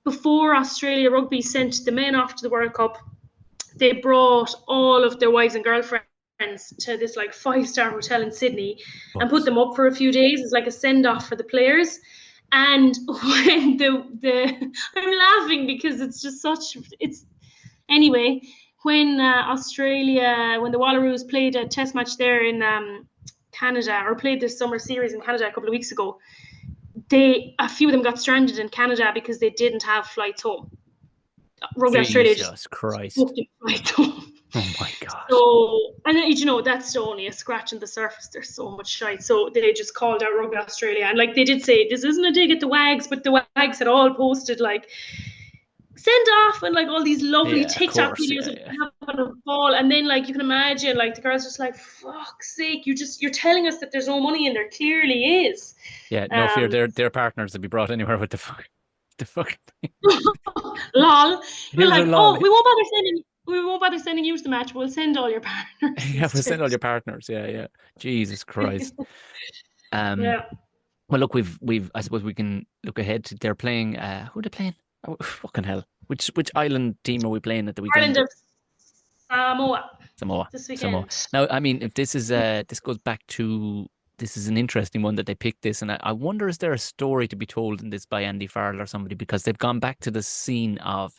Before Australia rugby sent the men off to the World Cup, they brought all of their wives and girlfriends to this like 5-star hotel in Sydney and put them up for a few days as like a send-off for the players. And when I'm laughing because it's just anyway, when when the Wallaroos played a test match there in Canada, or played this summer series in Canada a couple of weeks ago, a few of them got stranded in Canada because they didn't have flights home. Rugby Australia just Christ. booked a flight home. Oh my God. So, and you know, that's only a scratch on the surface. There's so much shite. So they just called out Rugby Australia. And like they did say, this isn't a dig at the Wags, but the Wags had all posted like, send off, and like all these lovely TikTok videos of having a ball. And then like you can imagine like the girls just like, fuck's sake, you're telling us that there's no money in there. Clearly is. Yeah, no fear, their partners will be brought anywhere with the fucking thing. Lol. We're like, lol. we won't bother sending you to the match. We'll send all your partners. Yeah, we'll send all your partners. Yeah. Jesus Christ. Yeah. Well, look, I suppose we can look ahead to they're playing. Who are they playing? Oh, fucking hell! Which island team are we playing at the weekend? Ireland of Samoa. This weekend. Now, I mean, if this is this goes back to. This is an interesting one that they picked this, and I wonder, is there a story to be told in this by Andy Farrell or somebody, because they've gone back to the scene of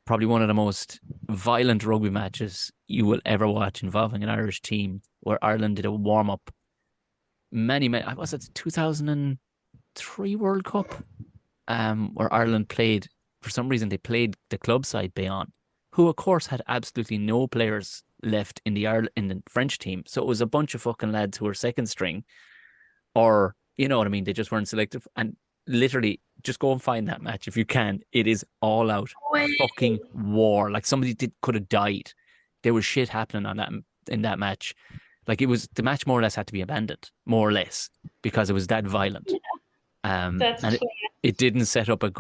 probably one of the most violent rugby matches you will ever watch involving an Irish team, where Ireland did a warm-up was it 2003 World Cup, where Ireland played, for some reason they played the club side Bayonne, who of course had absolutely no players left in the French team. So it was a bunch of fucking lads who were second string, or you know what I mean, they just weren't selected. And literally, just go and find that match if you can. It is all out fucking war. Like somebody could have died. There was shit happening in that match. Like the match more or less had to be abandoned, more or less, because it was that violent. And it didn't set up it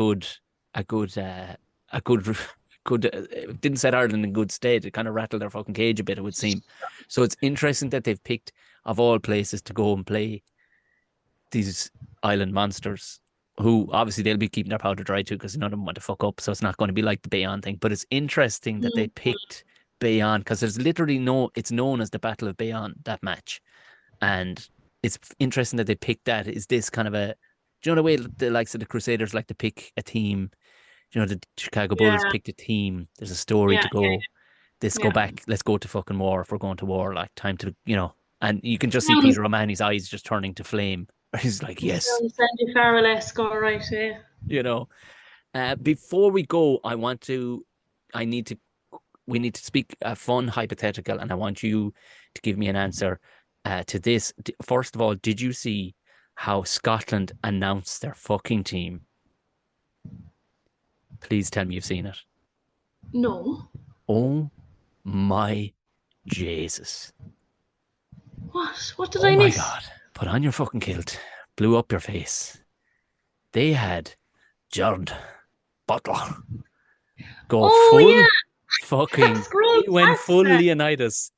didn't set Ireland in good stead. It kind of rattled their fucking cage a bit, it would seem. So it's interesting that they've picked, of all places, to go and play these island monsters, who obviously they'll be keeping their powder dry too, because none of them want to fuck up. So it's not going to be like the Bayonne thing. But it's interesting that they picked Bayonne, because there's literally it's known as the Battle of Bayonne, that match. And it's interesting that they picked that. Is this kind of do you know the way the likes of the Crusaders like to pick a team? You know, the Chicago Bulls picked a team. There's a story to go. Go back. Let's go to fucking war. If we're going to war, like time to, you know. And you can just see Peter O'Mahony's eyes just turning to flame. He's like, yes. Sandy Farrell-esque, all right, yeah. You know, before we go, we need to speak a fun hypothetical, and I want you to give me an answer to this. First of all, did you see how Scotland announced their fucking team? Please tell me you've seen it. No. Oh my Jesus. What did I miss? Oh my God. Put on your fucking kilt. Blew up your face. They had Jared Butler go fucking... He went full Leonidas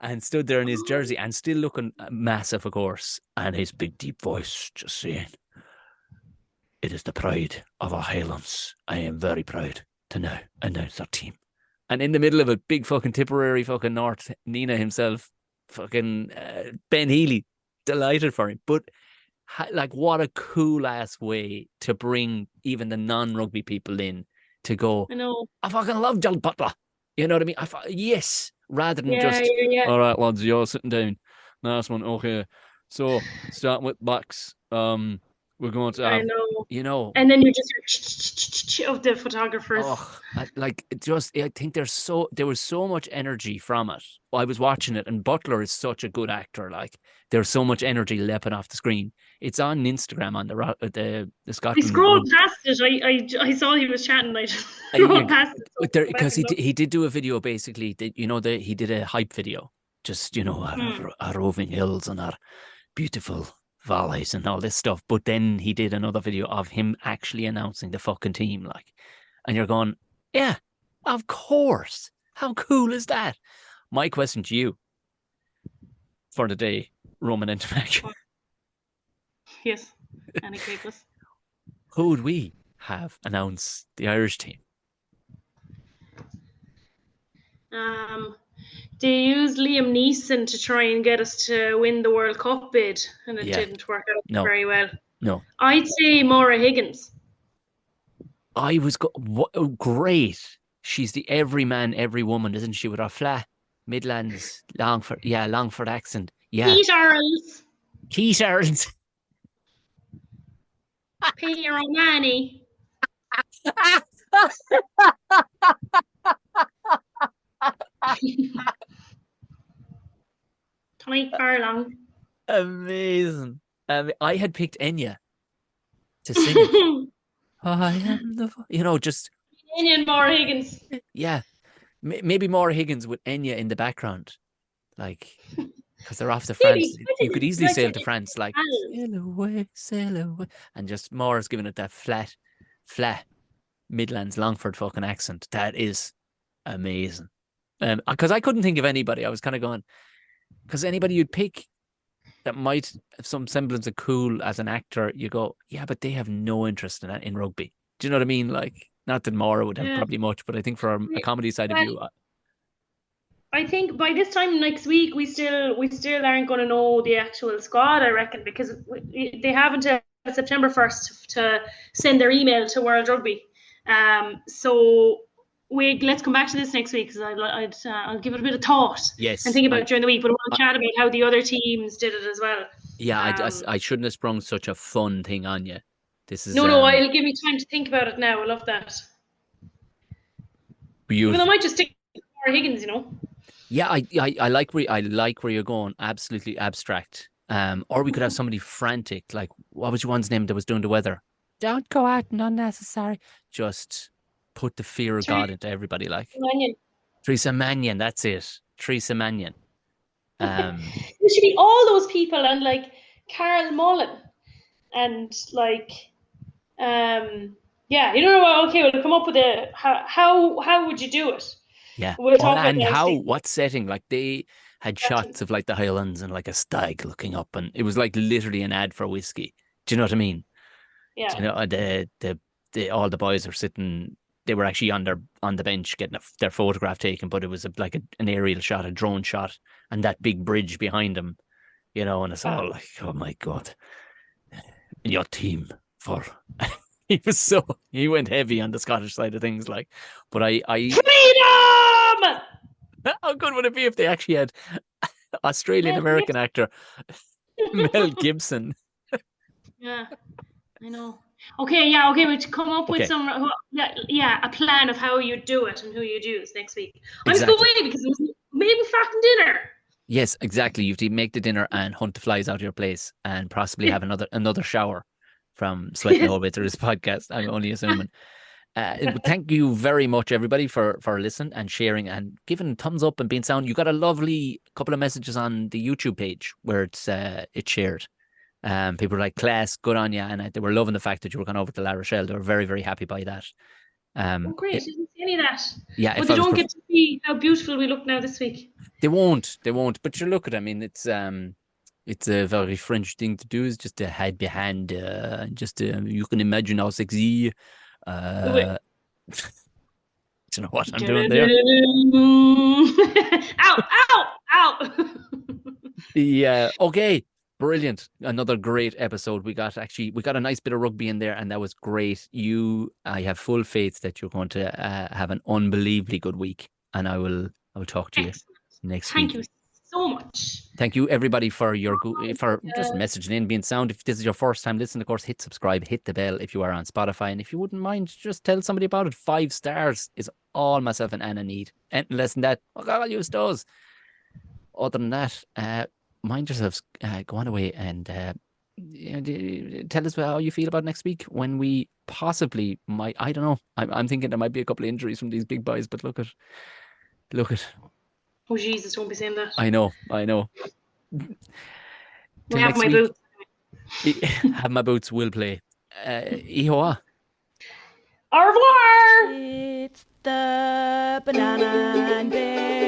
and stood there in his jersey and still looking massive, of course. And his big deep voice just saying, "It is the pride of our Highlands. I am very proud to now announce our team. And in the middle of it, big fucking Tipperary fucking North, Nina himself, fucking Ben Healy, delighted for him. But like, what a cool ass way to bring even the non-rugby people in to go, I know. I fucking love John Butler. You know what I mean? Yes, rather than Yeah, just, yeah. all right, lads, you're sitting down. Last one, okay. So, starting with backs, we're going to I have, know. you know, And then you just hear of the photographers. like it just, I think there was so much energy from it. I was watching it, and Butler is such a good actor. Like, there's so much energy leaping off the screen. It's on Instagram on the I Scotland scrolled Rugby. past it. I saw he was chatting. I just You scrolled past it. So because he did do a video basically. He did a hype video, just our roving hills and our beautiful valleys and all this stuff. But then he did another video of him actually announcing the fucking team, like, and you're going, yeah, of course. How cool is that? My question to you for the day, Roman Intermac, Yes, Anna Capeless. who would we have announce the Irish team? They used Liam Neeson to try and get us to win the World Cup bid, and it didn't work out very well. No. I'd say Maura Higgins. Great. She's the every man, every woman, isn't she? With her flat Midlands, Longford accent. Yeah. Pete Earls. Keith Earls. Peter O'Mahony. Tommy Furlong. Amazing. I had picked Enya to sing. I am the, just. And Maura Higgins. Yeah. Maybe Maura Higgins with Enya in the background. Like, because they're off to France. You could easily sail to France, like, sail away. And just Maura's giving it that flat Midlands Longford fucking accent. That is amazing. Because I couldn't think of anybody. I was kind of going, because anybody you'd pick that might have some semblance of cool as an actor, you go, yeah, but they have no interest in that in rugby. Do you know what I mean? Like, not that Maura would have probably much, but I think for a comedy side of you, I think by this time next week we still aren't going to know the actual squad, I reckon, because they have until September 1st to send their email to World Rugby. So let's come back to this next week, because I'll give it a bit of thought. Yes, and think about it during the week. But we'll chat about how the other teams did it as well. Yeah, I shouldn't have sprung such a fun thing on you. This is no. It'll give me time to think about it now. I love that. Beautiful. Even I might just stick with Maura Higgins, Yeah, I like where you're going. Absolutely abstract. Or we could have somebody frantic, like, what was your one's name that was doing the weather? Don't go out and unnecessary. Just put the fear of God into everybody, like Teresa Mannion. That's it, Teresa Mannion. It should be all those people, and like Carl Mullen, and like okay, we'll come up with how would you do it? Yeah. We'll talk about and what setting? Like, they had shots of like the Highlands and like a stag looking up, and it was like literally an ad for whiskey. Do you know what I mean? Yeah. Do you know, all the boys are sitting. They were actually on the bench getting their photograph taken, but it was like an aerial shot, a drone shot, and that big bridge behind them. And it's all like, oh my God, your team for. He went heavy on the Scottish side of things, like, but I freedom. How good would it be if they actually had Australian American actor Mel Gibson? Yeah, I know. Okay, we come up with some a plan of how you do it and who you use next week. Exactly. I'm so waiting because it was maybe fucking dinner. Yes, exactly. You have to make the dinner and hunt the flies out of your place, and possibly have another shower from Sweating the Whole Way through this podcast. I'm only assuming. Thank you very much, everybody, for listening and sharing and giving thumbs up and being sound. You got a lovely couple of messages on the YouTube page where it's shared. People were like, class, good on you, and they were loving the fact that you were going over to La Rochelle. They were very, very happy by that. Great! I didn't see any of that. Yeah, but they don't get to see how beautiful we look now this week. They won't. But you look at it. I mean, it's a very French thing to do, is just to hide behind, you can imagine how sexy. Do you know what I'm doing there? Ow, ow, ow. Yeah. Okay. Brilliant. Another great episode. We got a nice bit of rugby in there, and that was great. I have full faith that you're going to have an unbelievably good week, and I will talk to you Excellent. next Thank week. you so much. Thank you everybody for for just messaging in, being sound. If this is your first time listening, of course, hit subscribe, hit the bell if you are on Spotify, and if you wouldn't mind, just tell somebody about it. 5 stars is all myself and Anna need. Anything less than that, I'll use those. Other than that, mind yourselves, go on away and tell us how you feel about next week when we possibly might. I don't know. I'm thinking there might be a couple of injuries from these big boys, but look at. Oh Jesus, don't be saying that. I know. I Till have next my week. boots. Have my boots will play. Ihoa. Au revoir. It's the Banana and Bear